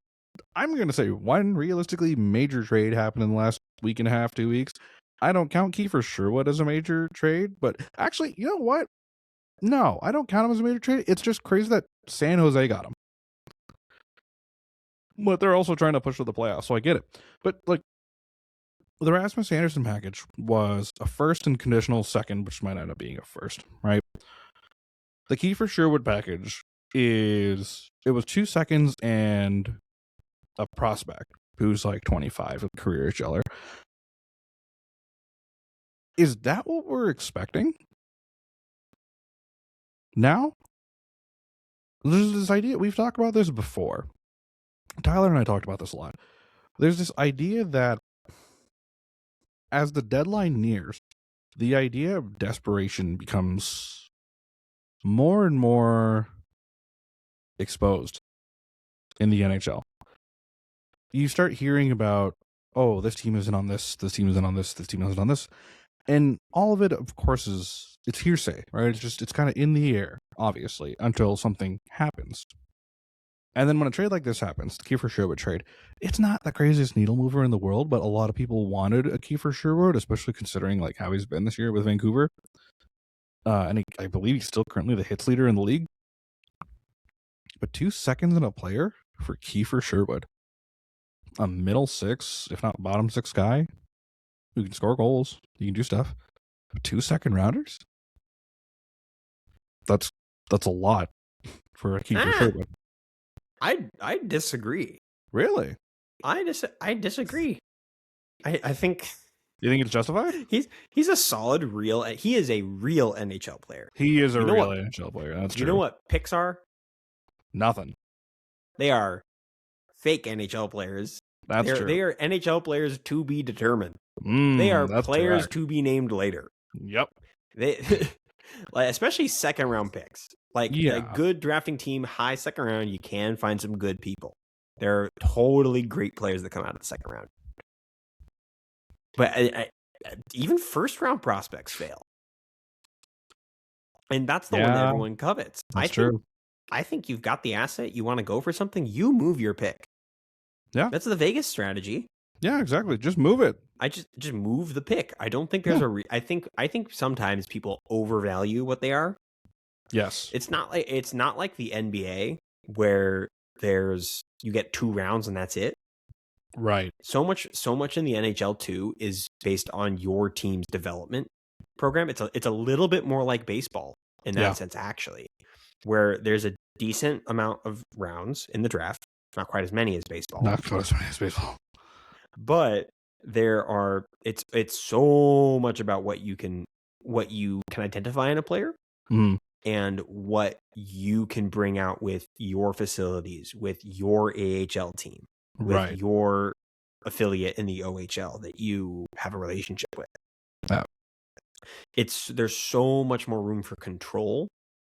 I'm going to say one realistically major trade happen in the last week and a half, 2 weeks. I don't count Kiefer Sherwood as a major trade, but actually, you know what? No, I don't count him as a major trade. It's just crazy that San Jose got him. but they're also trying to push to the playoffs, so I get it. But like the Rasmus Anderson package was a first and conditional second, which might end up being a first, right? The Kiefer Sherwood package is it was 2 seconds and a prospect who's like 25, a career jeller. Is that what we're expecting? Now? There's this idea, we've talked about this before. Tyler and I talked about this a lot. There's this idea that as the deadline nears, the idea of desperation becomes more and more exposed in the NHL. You start hearing about, oh, this team isn't on this team isn't on this team isn't on this. And all of it, of course, it's hearsay, right? It's kind of in the air, obviously, until something happens. And then when a trade like this happens, the Kiefer Sherwood trade, it's not the craziest needle mover in the world, but a lot of people wanted a Kiefer Sherwood, especially considering like how he's been this year with Vancouver. And I believe he's still currently the hits leader in the league. But 2 seconds in a player for Kiefer Sherwood, a middle six, if not bottom six guy, who can score goals, he can do stuff. 2 second rounders? That's a lot for a Kiefer Sherwood. I disagree. Really? I disagree. I think You think it's justified? He's a solid real. He is a real NHL player. He is a real NHL player. That's true. You know what picks are? Nothing. They are fake NHL players. That's true. They are NHL players to be determined. They are players correct. To be named later. Yep. They, like, especially second round picks. Like a good drafting team, high second round, you can find some good people. There are totally great players that come out of the second round. But even first round prospects fail. And that's the one that everyone covets. That's true. I think you've got the asset. You want to go for something, you move your pick. Yeah. That's the Vegas strategy. Yeah, exactly. Just move it. I just move the pick. I don't think there's I think sometimes people overvalue what they are. Yes. It's not like the NBA where you get 2 rounds and that's it. Right. So much in the NHL too is based on your team's development program. It's a little bit more like baseball in that sense, actually, where there's a decent amount of rounds in the draft. Not quite as many as baseball. Not quite as many as baseball. But there are it's so much about what you can identify in a player. Mm. And what you can bring out with your facilities, with your AHL team, with your affiliate in the OHL that you have a relationship with. Yeah. There's so much more room for control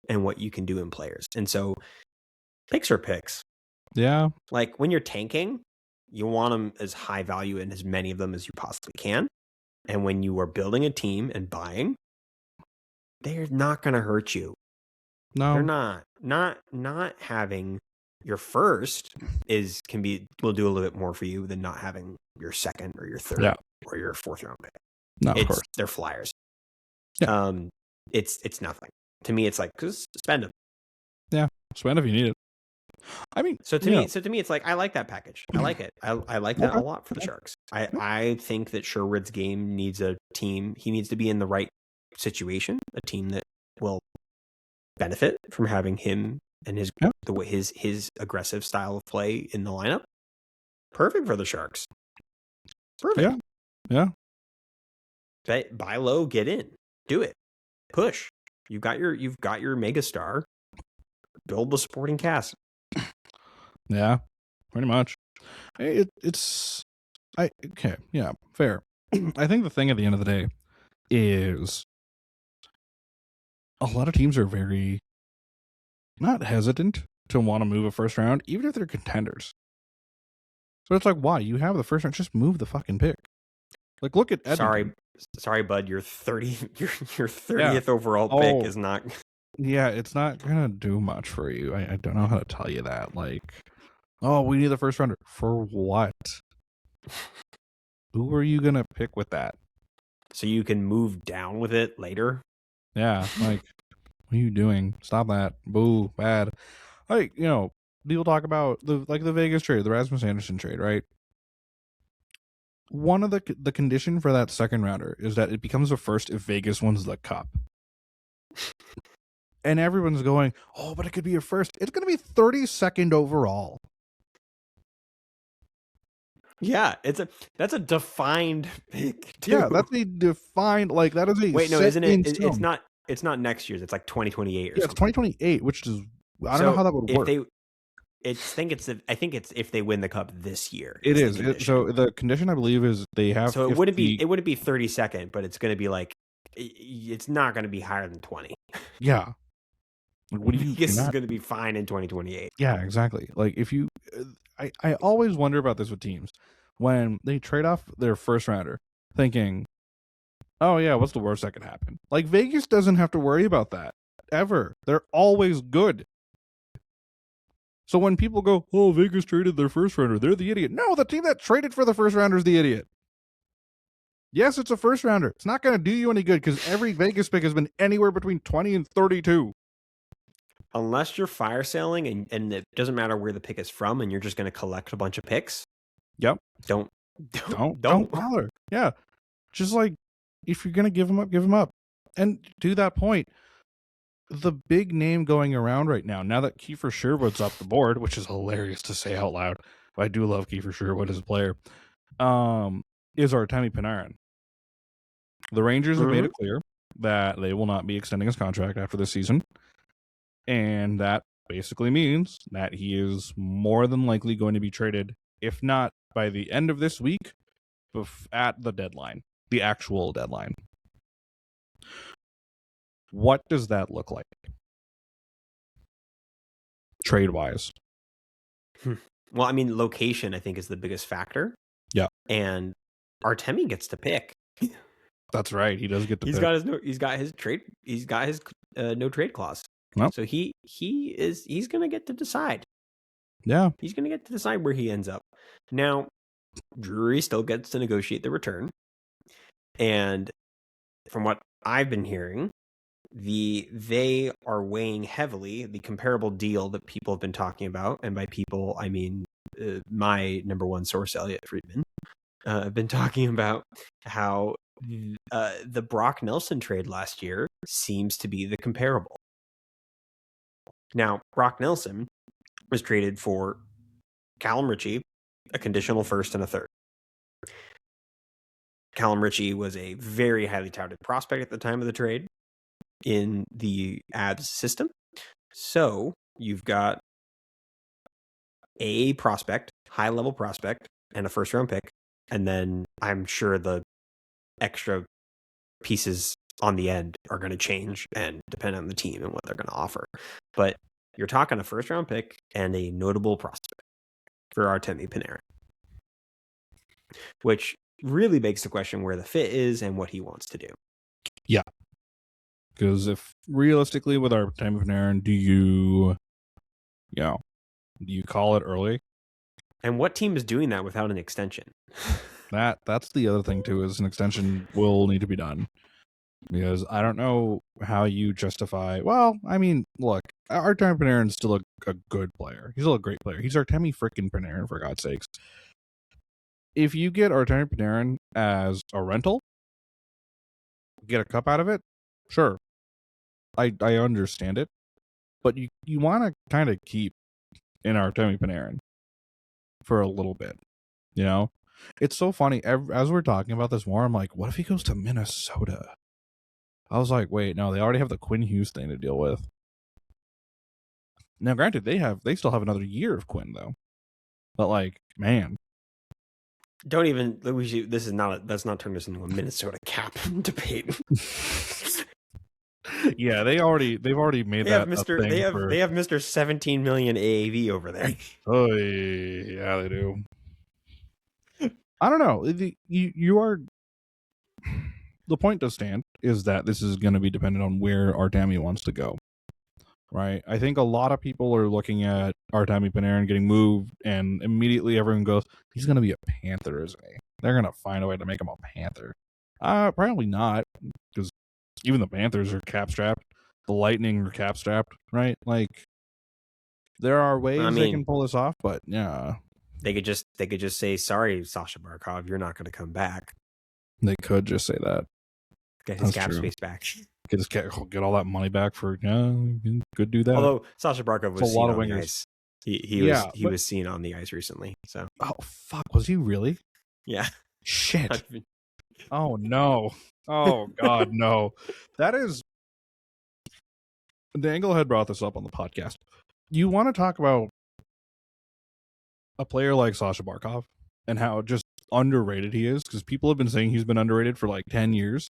and what you can do in players. And so picks are picks. Yeah. Like when you're tanking, you want them as high value and as many of them as you possibly can. And when you are building a team and buying, they're not going to hurt you. No, they're not. Not having your first will do a little bit more for you than not having your second or your third or your fourth round pick. No, of course. They're flyers. Yeah. It's nothing. To me, it's like, just spend them. Yeah, spend if you need it. I mean, so to me, it's like, I like that package. I like it. I like that a lot for the Sharks. I think that Sherwood's game needs a team. He needs to be in the right situation, a team that will benefit from having him and his aggressive style of play in the lineup. Perfect for the Sharks. Perfect. Yeah. Buy low, get in, do it, push. You've got your mega star. Build the supporting cast. Yeah, pretty much. Fair. I think the thing at the end of the day is a lot of teams are very not hesitant to want to move a first round, even if they're contenders. So it's like, why? You have the first round, just move the fucking pick. Like, look at Edmonton. Sorry, bud. Your 30th overall pick is not. Yeah, it's not gonna do much for you. I don't know how to tell you that. Like, oh, we need the first rounder for what? Who are you gonna pick with that? So you can move down with it later. Yeah, like, what are you doing? Stop that! Boo, bad. Like, people talk about the Vegas trade, the Rasmus Anderson trade, right? One of the condition for that second rounder is that it becomes a first if Vegas wins the cup. And everyone's going, oh, but it could be a first. It's going to be 32nd overall. Yeah, that's a defined pick too. Yeah, that's a defined, like, that is a wait, no, isn't it? stone. It's not next year's. It's like 2028 or yeah, something. It's 2028, which is I don't know how that would work. I think it's if they win the cup this year. It is. So the condition, I believe, is they have. So it wouldn't be 32nd, but it's going to be like it's not going to be higher than 20. Yeah. Like, what do you? Vegas is going to be fine in 2028. Yeah, exactly. Like if you, I always wonder about this with teams when they trade off their first rounder, thinking, oh yeah, what's the worst that could happen? Like Vegas doesn't have to worry about that ever. They're always good. So when people go, oh, Vegas traded their first rounder, they're the idiot. No, the team that traded for the first rounder is the idiot. Yes, it's a first rounder. It's not going to do you any good because every Vegas pick has been anywhere between 20 and 32. Unless you're fire selling and it doesn't matter where the pick is from and you're just going to collect a bunch of picks. Yep. Don't bother. Yeah. Just like, if you're going to give them up. And to that point, the big name going around right now that Kiefer Sherwood's off the board, which is hilarious to say out loud. I do love Kiefer Sherwood as a player. Is Artemi Panarin. The Rangers have made it clear that they will not be extending his contract after this season. And that basically means that he is more than likely going to be traded, if not by the end of this week, at the deadline, the actual deadline. What does that look like? Trade-wise? Well, I mean, location, I think, is the biggest factor. Yeah. And Artemi gets to pick. That's right. He does get to pick. He's got his no trade clause. Well, so he's going to get to decide. Yeah. He's going to get to decide where he ends up. Now, Drury still gets to negotiate the return. And from what I've been hearing, they are weighing heavily the comparable deal that people have been talking about. And by people, I mean my number one source, Elliot Friedman, have been talking about how the Brock Nelson trade last year seems to be the comparable. Now, Brock Nelson was traded for Callum Ritchie, a conditional first and a third. Callum Ritchie was a very highly touted prospect at the time of the trade in the ads system. So you've got a prospect, high-level prospect, and a first-round pick. And then I'm sure the extra pieces on the end are going to change and depend on the team and what they're going to offer. But you're talking a first-round pick and a notable prospect for Artemi Panarin, which really begs the question where the fit is and what he wants to do. Yeah. Because if realistically with Artemi Panarin, do you call it early? And what team is doing that without an extension? That's the other thing too, is an extension will need to be done. Because I don't know how you justify. Well, I mean, look, Artemi Panarin's still a good player. He's still a great player. He's Artemi freaking Panarin, for God's sakes. If you get Artemi Panarin as a rental, get a cup out of it, sure. I understand it. But you want to kind of keep in Artemi Panarin for a little bit. You know? It's so funny. As we're talking about this more, I'm like, what if he goes to Minnesota? I was like, wait, no, they already have the Quinn Hughes thing to deal with. Now, granted, they still have another year of Quinn, though. But, like, man. Let's not turn this into a Minnesota cap debate. Yeah, they've already made they that. They have Mr. 17 million AAV over there. Oh, yeah, they do. I don't know. You are. The point does stand is that this is going to be dependent on where Artemi wants to go, right? I think a lot of people are looking at Artemi Panarin getting moved, and immediately everyone goes, "He's going to be a Panther, isn't he? They're going to find a way to make him a Panther." Probably not, because even the Panthers are cap strapped. The Lightning are cap strapped, right? Like, There are ways I they mean, can pull this off, but yeah, they could just say, sorry, Sasha Barkov, you're not going to come back. they could just say that. Get his That's cap true. space back. Get all that money back for could do that. Although Sasha Barkov was seen on the ice. He was seen on the ice recently. So fuck, was he really? Yeah. Shit. Oh no. Oh god, no. That is. Dangle had brought this up on the podcast. You want to talk about a player like Sasha Barkov and how just underrated he is, because people have been saying he's been underrated for like 10 years.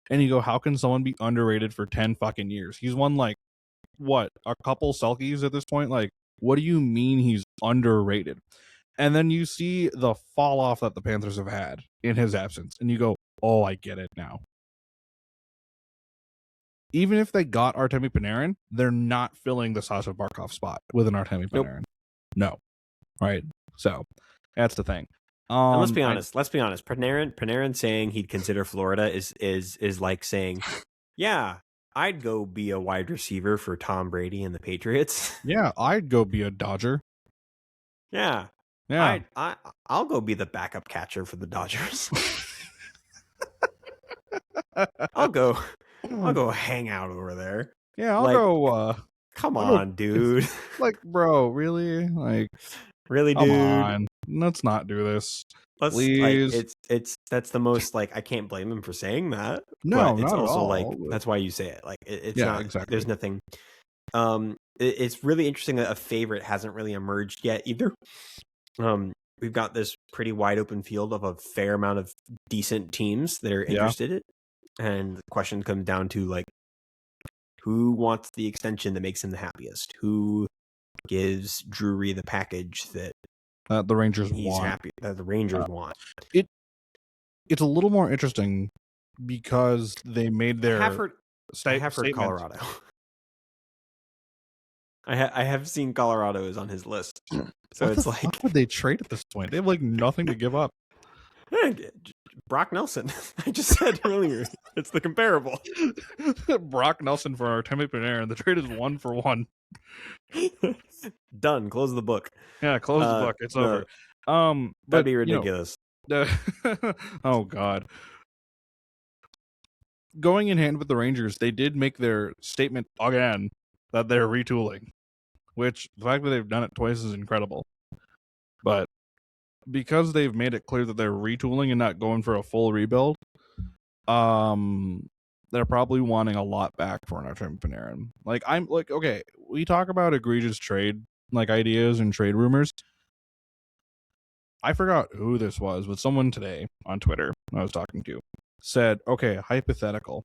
And you go, how can someone be underrated for 10 fucking years? He's won like what, a couple Selkies at this point? Like, what do you mean he's underrated? And then you see the fall off that the Panthers have had in his absence, and you go, oh, I get it now. Even if they got Artemi Panarin, they're not filling the Sasha Barkov spot with an Artemi Panarin. No. Right? So, that's the thing. And let's be honest. Panarin saying he'd consider Florida is like saying, yeah, I'd go be a wide receiver for Tom Brady and the Patriots. Yeah, I'd go be a Dodger. Yeah. Yeah. I'll go be the backup catcher for the Dodgers. I'll go hang out over there. Yeah, I'll go come on, dude. Like, bro, really? Like, really, come dude? on. Let's not do this. Please. Like, it's that's the most, like, I can't blame him for saying that. No, but it's not also at all. like, that's why you say it. Like, it's yeah, not exactly. There's nothing. It's really interesting that a favorite hasn't really emerged yet either. We've got this pretty wide open field of a fair amount of decent teams that are interested in it. And the question comes down to, like, who wants the extension that makes him the happiest? Who gives Drury the package that the Rangers want? Happy that the Rangers want. It's a little more interesting because they made their I have heard Colorado. I have seen Colorado is on his list. So what it's the like, fuck would they trade at this point? They have like nothing to give up. Brock Nelson. I just said earlier, it's the comparable. Brock Nelson for Artemi Panarin. The trade is 1-for-1. Done. Close the book. Yeah, close the book. It's over. That'd be ridiculous. Oh god. Going in hand with the Rangers, they did make their statement again that they're retooling, which the fact that they've done it twice is incredible. But because they've made it clear that they're retooling and not going for a full rebuild, they're probably wanting a lot back for an Artemi Panarin. Like, I'm like, okay, we talk about egregious trade like ideas and trade rumors. I forgot who this was, but someone today on Twitter I was talking to said, okay, hypothetical.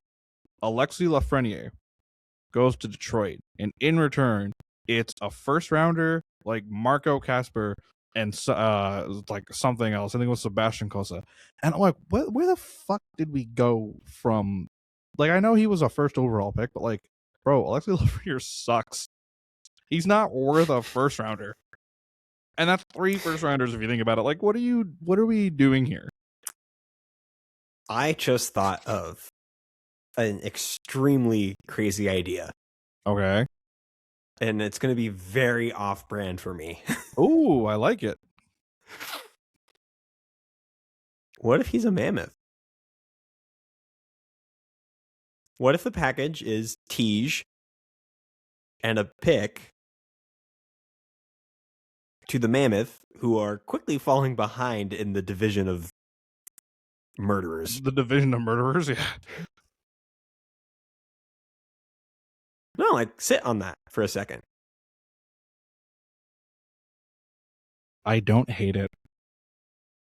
Alexis Lafreniere goes to Detroit, and in return, it's a first rounder like Marco Casper and like something else. I think it was Sebastian Cossa. And I'm like, where the fuck did we go from? Like, I know he was a first overall pick, but like, bro, Alexis Lafreniere sucks. He's not worth a first rounder. And that's 3 first rounders if you think about it. Like, what are we doing here? I just thought of an extremely crazy idea. Okay. And it's going to be very off-brand for me. Ooh, I like it. What if he's a mammoth? What if the package is Tige and a pick to the Mammoth, who are quickly falling behind in the division of murderers? The division of murderers, yeah. No, like, sit on that for a second. I don't hate it.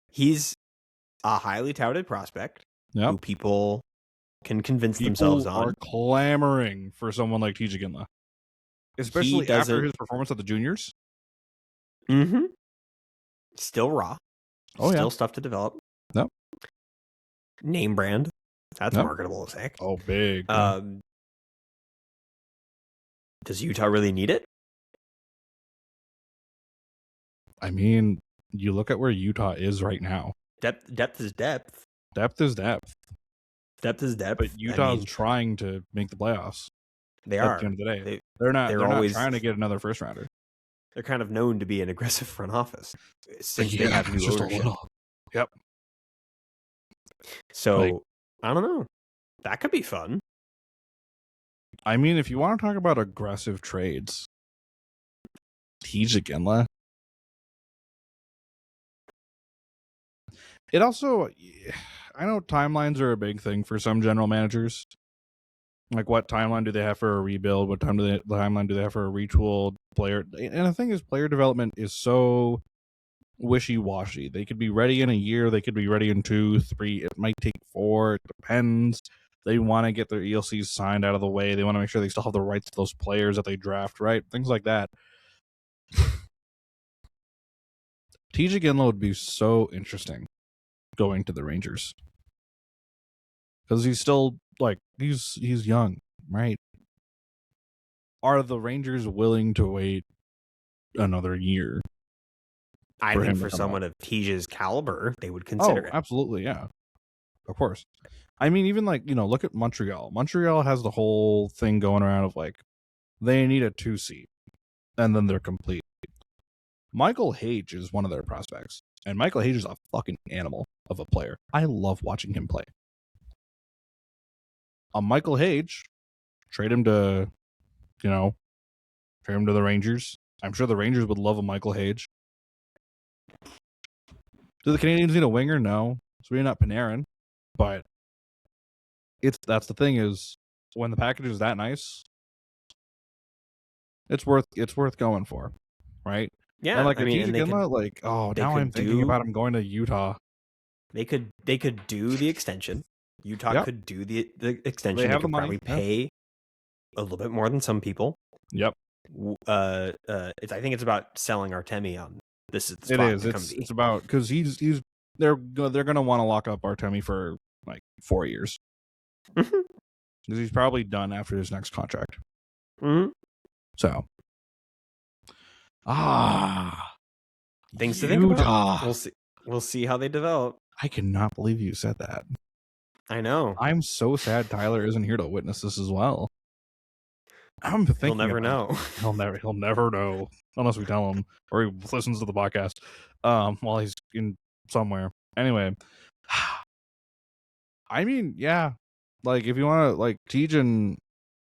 He's a highly touted prospect who people can convince themselves on. People are clamoring for someone like Tige Ginla. Especially after his performance at the juniors. Mm-hmm. Still raw. Oh, Still stuff to develop. Nope. Name brand. That's marketable as heck. Oh, big. Does Utah really need it? I mean, you look at where Utah is right now. Depth is depth. Depth is depth. Depth is depth. But Utah's trying to make the playoffs. They are. At the end of the day. They're not always trying to get another first rounder. They're kind of known to be an aggressive front office since they Yeah, have but it's new just a ownership. little. Yep. Like, So I don't know. That could be fun. I mean, if you want to talk about aggressive trades, Tej Ginla. It also, I know timelines are a big thing for some general managers. Like, what timeline do they have for a rebuild? What timeline do they have for a retooled player? And the thing is, player development is so wishy-washy. They could be ready in a year. They could be ready in 2, 3. It might take 4. It depends. They want to get their ELCs signed out of the way. They want to make sure they still have the rights to those players that they draft, right? Things like that. TJ Ginla would be so interesting going to the Rangers. Because he's still, like, he's young, right? Are the Rangers willing to wait another year? I For think him to for come up? someone of Tej's caliber, they would consider Oh, it. absolutely, yeah. Of course. I mean, even like, look at Montreal. Montreal has the whole thing going around of like, they need a 2C, and then they're complete. Michael Hage is one of their prospects, and Michael Hage is a fucking animal of a player. I love watching him play. Michael Hage, trade him to, trade him to the Rangers. I'm sure the Rangers would love a Michael Hage. Do the Canadians need a winger? No. So we're not Panarin, but that's the thing is, when the package is that nice, it's worth going for, right? Yeah, And like I a mean, TJ and they could Ginla, like, now I'm thinking about him going to Utah. They could do the extension. Utah Yep. could do the extension. They They have the could money. probably pay a little bit more than some people. Yep. I think it's about selling Artemi on this is the spot It is. to come be. It's about because they're gonna want to lock up Artemi for like 4 years because he's probably done after his next contract. Mm-hmm. So, things to think about. Utah. We'll see how they develop. I cannot believe you said that. I know. I'm so sad Tyler isn't here to witness this as well. I'm thinking He'll never know. He'll never know unless we tell him or he listens to the podcast while he's in somewhere. Anyway, I mean, yeah, like if you want to like teach in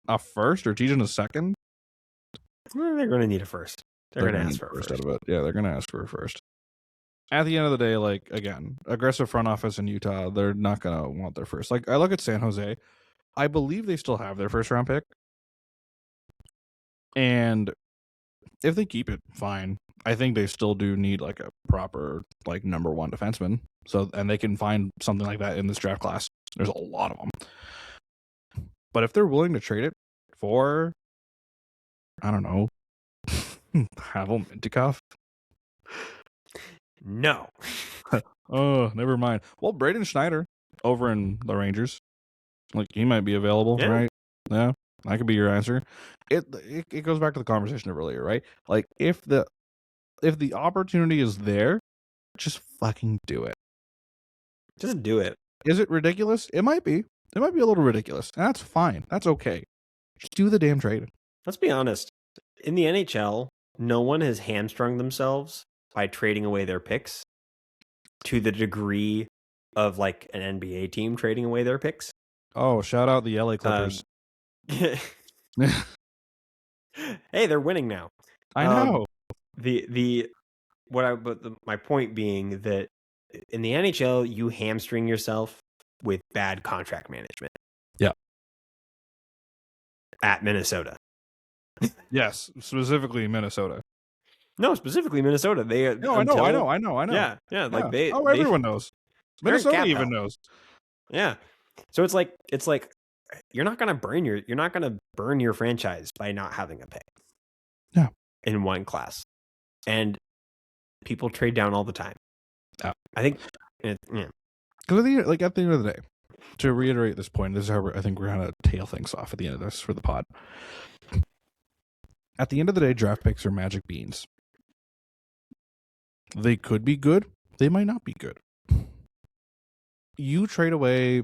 a first or teach in a second, They're going to need a first. They're going to ask for a first out of it. Yeah, they're going to ask for a first. At the end of the day, like again, aggressive front office in Utah, they're not going to want their first. Like I look at San Jose, I believe they still have their first round pick. And if they keep it, fine. I think they still do need like a proper like number 1 defenseman. So and they can find something like that in this draft class. There's a lot of them. But if they're willing to trade it for, I don't know, Pavel Mintyukov. No. Oh, never mind. Well, Braden Schneider over in the Rangers, like he might be available, right? Yeah, that could be your answer. It goes back to the conversation of earlier, right? Like if the opportunity is there, just fucking do it. Just do it. Is it ridiculous? It might be. It might be a little ridiculous, and that's fine. That's okay. Just do the damn trade. Let's be honest. In the NHL, no one has hamstrung themselves by trading away their picks to the degree of like an NBA team trading away their picks. Oh, shout out the LA Clippers. Hey, they're winning now. I know. My point being that in the NHL, you hamstring yourself with bad contract management. Yeah. At Minnesota. Yes, specifically Minnesota. No, specifically Minnesota. They I know. Yeah. Like they. Everyone knows. Minnesota even knows. Yeah. So it's like you're not gonna burn your franchise by not having a pick. Yeah. In one class, and people trade down all the time. Yeah. I think. Yeah. Because at the end of the day, to reiterate this point, this is how I think we're gonna tail things off at the end of this for the pod. At the end of the day, draft picks are magic beans. They could be good. They might not be good. You trade away,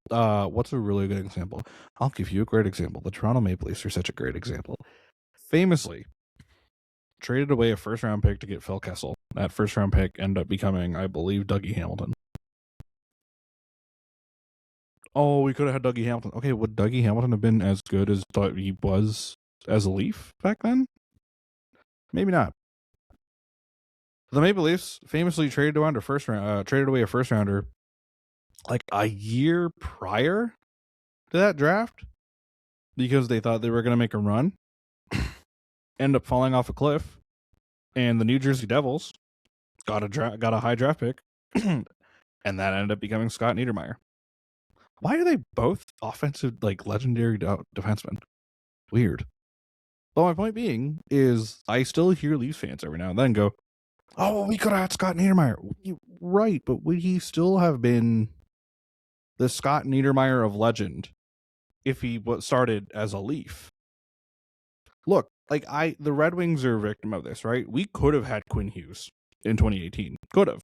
what's a really good example? I'll give you a great example. The Toronto Maple Leafs are such a great example. Famously, traded away a first-round pick to get Phil Kessel. That first-round pick ended up becoming, I believe, Dougie Hamilton. Oh, we could have had Dougie Hamilton. Okay, would Dougie Hamilton have been as good as he was as a Leaf back then? Maybe not. The Maple Leafs famously traded away a first rounder like a year prior to that draft because they thought they were going to make a run, end up falling off a cliff, and the New Jersey Devils got a high draft pick, and that ended up becoming Scott Niedermayer. Why are they both offensive, like legendary defensemen? Weird. But my point being is, I still hear Leafs fans every now and then go, "Oh, well, we could have had Scott Niedermayer." Right, but would he still have been the Scott Niedermayer of legend if he started as a Leaf? Look, like the Red Wings are a victim of this, right? We could have had Quinn Hughes in 2018. Could have.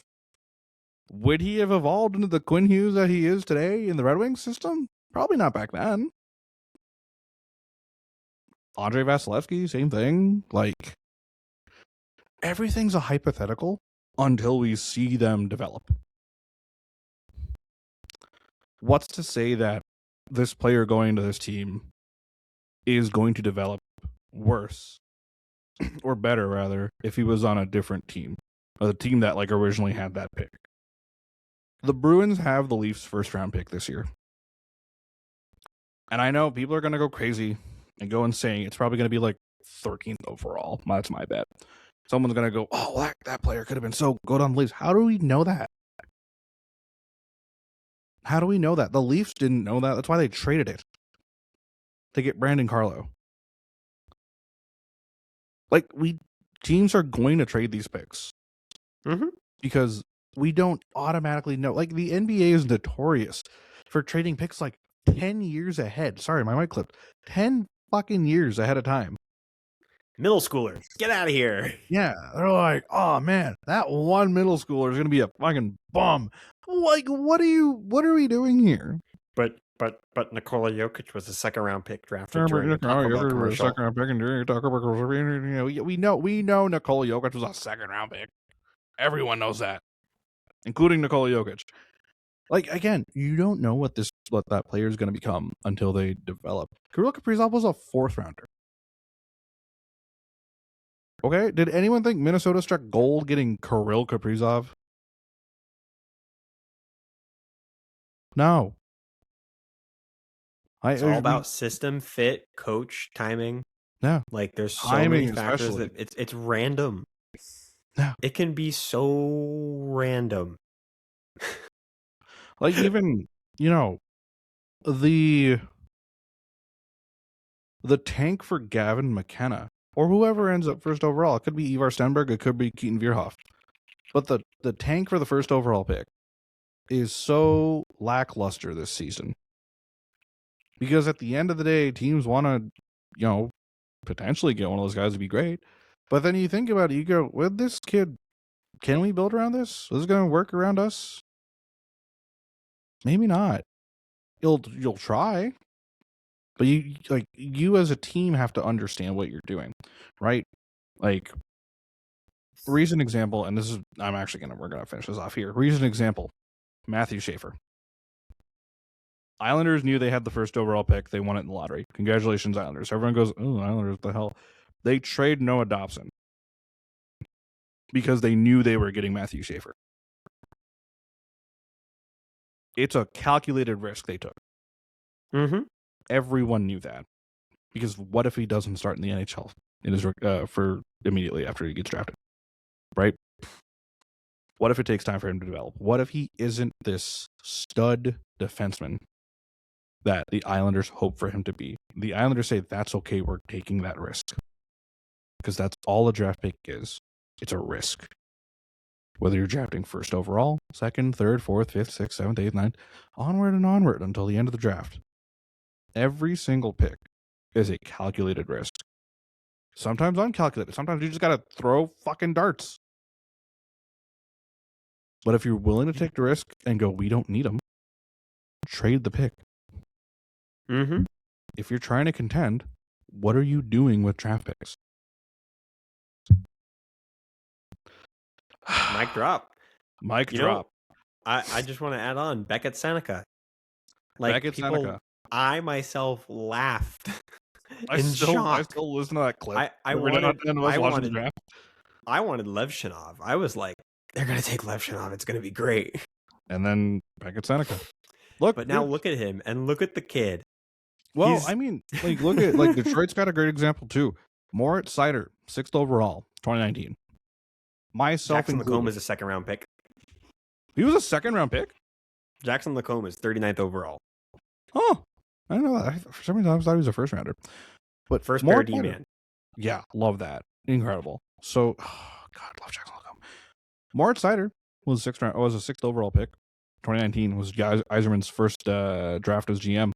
Would he have evolved into the Quinn Hughes that he is today in the Red Wings system? Probably not back then. Andrei Vasilevsky, same thing. Like, everything's a hypothetical until we see them develop. What's to say that this player going to this team is going to develop worse or better, rather, if he was on a different team, or the team that like originally had that pick? The Bruins have the Leafs' first-round pick this year. And I know people are going to go crazy and go insane. It's probably going to be like 13th overall. That's my bet. Someone's going to go, "Oh, that player could have been so good on the Leafs." How do we know that? How do we know that? The Leafs didn't know that. That's why they traded it. To get Brandon Carlo. Like, teams are going to trade these picks. Mm-hmm. Because we don't automatically know. Like, the NBA is notorious for trading picks like 10 years ahead. Sorry, my mic clipped. 10 fucking years ahead of time. Middle schoolers, get out of here. Yeah, they're like, "Oh man, that one middle schooler is gonna be a fucking bum." Like, what are we doing here? But Nikola Jokic was a second-round pick drafted during the Taco Bell commercial. Second-round pick and during Taco Bell commercial. We know Nikola Jokic was a second-round pick. Everyone knows that, including Nikola Jokic. Like, again, you don't know what that player is going to become until they develop. Kirill Kaprizov was a fourth-rounder. Okay, did anyone think Minnesota struck gold getting Kirill Kaprizov? No. It's all about system, fit, coach, timing. Yeah. Like, there's so Timing, many factors especially. that it's random. Yeah. It can be so random. Like, even, the tank for Gavin McKenna, or whoever ends up first overall. It could be Ivar Stenberg, it could be Keaton Vierhoff. But the tank for the first overall pick is so lackluster this season. Because at the end of the day, teams want to, potentially get one of those guys to be great. But then you think about it, you go, with this kid, can we build around this? Is it going to work around us? Maybe not. You'll try. But you as a team have to understand what you're doing, right? Like, recent example, and we're gonna finish this off here. Recent example, Matthew Schaefer. Islanders knew they had the first overall pick. They won it in the lottery. Congratulations, Islanders. Everyone goes, "Oh, Islanders, what the hell?" They trade Noah Dobson because they knew they were getting Matthew Schaefer. It's a calculated risk they took. Mm-hmm. Everyone knew that. Because what if he doesn't start in the NHL for immediately after he gets drafted? Right? What if it takes time for him to develop? What if he isn't this stud defenseman that the Islanders hope for him to be? The Islanders say, "That's okay, we're taking that risk." Because that's all a draft pick is. It's a risk. Whether you're drafting first overall, second, third, fourth, fifth, sixth, seventh, eighth, ninth, onward and onward until the end of the draft. Every single pick is a calculated risk. Sometimes uncalculated. Sometimes you just gotta throw fucking darts. But if you're willing to take the risk and go, "We don't need them," trade the pick. Mm-hmm. If you're trying to contend, what are you doing with draft picks? Mic drop. Mic You drop. know, I just want to add on Beckett Seneca. Like Beckett people, Seneca. I myself laughed I in still shock. listen to that clip I every now and wanted then of us I watching the wanted draft. I wanted Lev Shinov. I was like, they're gonna take Lev Shinov. It's gonna be great. And then Beckett Seneca. Look, But now look at him and look at the kid. well, I mean, like, look at like Detroit's got a great example too. Moritz Seider, 6th overall, 2019. Myself Jackson included. Lacombe is a second round pick. He was a 2nd-round pick. Jackson Lacombe is 39th overall. Oh, I don't know that. For some reason, I thought he was a 1st-rounder. But First Moritz pair D Seider, man. yeah, love that. Incredible. So, God, love Jackson Lacombe. Moritz Seider was a 6th overall pick. 2019 was Yzerman's first draft as GM.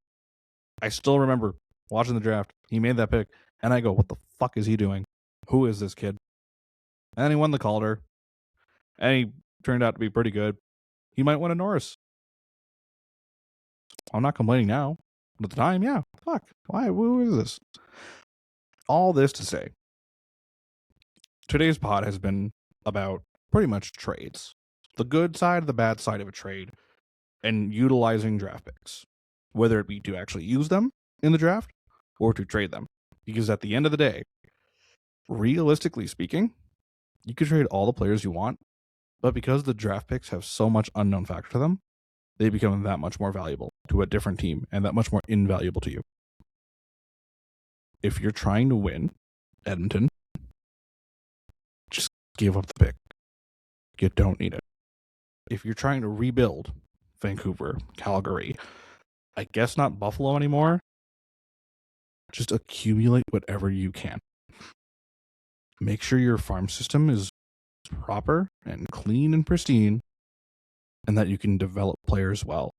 I still remember watching the draft. He made that pick, and I go, "What the fuck is he doing? Who is this kid?" And then he won the Calder, and he turned out to be pretty good. He might win a Norris. I'm not complaining now. But at the time, yeah, fuck. Why? Who is this? All this to say, today's pod has been about pretty much trades. The good side, the bad side of a trade, and utilizing draft picks. Whether it be to actually use them in the draft or to trade them. Because at the end of the day, realistically speaking, you could trade all the players you want, but because the draft picks have so much unknown factor to them, they become that much more valuable to a different team and that much more invaluable to you. If you're trying to win, Edmonton, just give up the pick. You don't need it. If you're trying to rebuild, Vancouver, Calgary, I guess not Buffalo anymore, just accumulate whatever you can. Make sure your farm system is proper and clean and pristine, and that you can develop players well.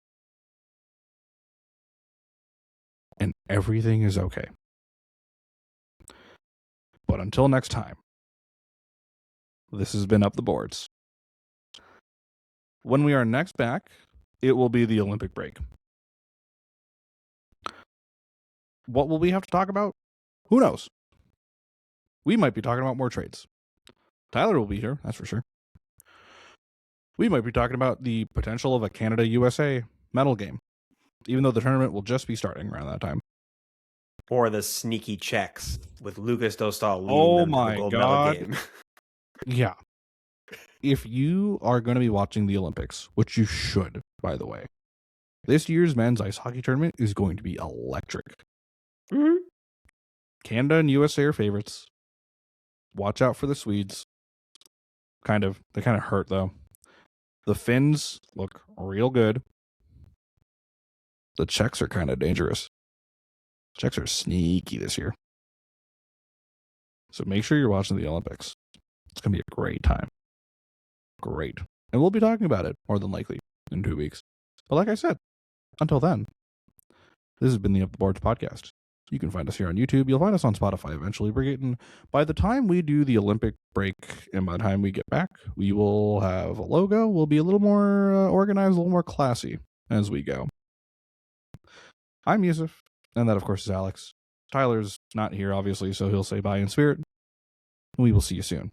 And everything is okay. But until next time, this has been Up the Boards. When we are next back, it will be the Olympic break. What will we have to talk about? Who knows? We might be talking about more trades. Tyler will be here, that's for sure. We might be talking about the potential of a Canada-USA medal game, even though the tournament will just be starting around that time. Or the sneaky checks with Lucas Dostal leading them to the gold medal game. Yeah. If you are going to be watching the Olympics, which you should, by the way, this year's men's ice hockey tournament is going to be electric. Mm-hmm. Canada and USA are favorites. Watch out for the Swedes. They kind of hurt, though. The Finns look real good. The Czechs are kind of dangerous. Czechs are sneaky this year. So make sure you're watching the Olympics. It's going to be a great time. Great. And we'll be talking about it more than likely in 2 weeks. But like I said, until then, this has been the Up the Boards podcast. You can find us here on YouTube. You'll find us on Spotify eventually. We're getting, by the time we do the Olympic break and by the time we get back, we will have a logo. We'll be a little more organized, a little more classy as we go. I'm Yusuf, and that, of course, is Alex. Tyler's not here, obviously, so he'll say bye in spirit. We will see you soon.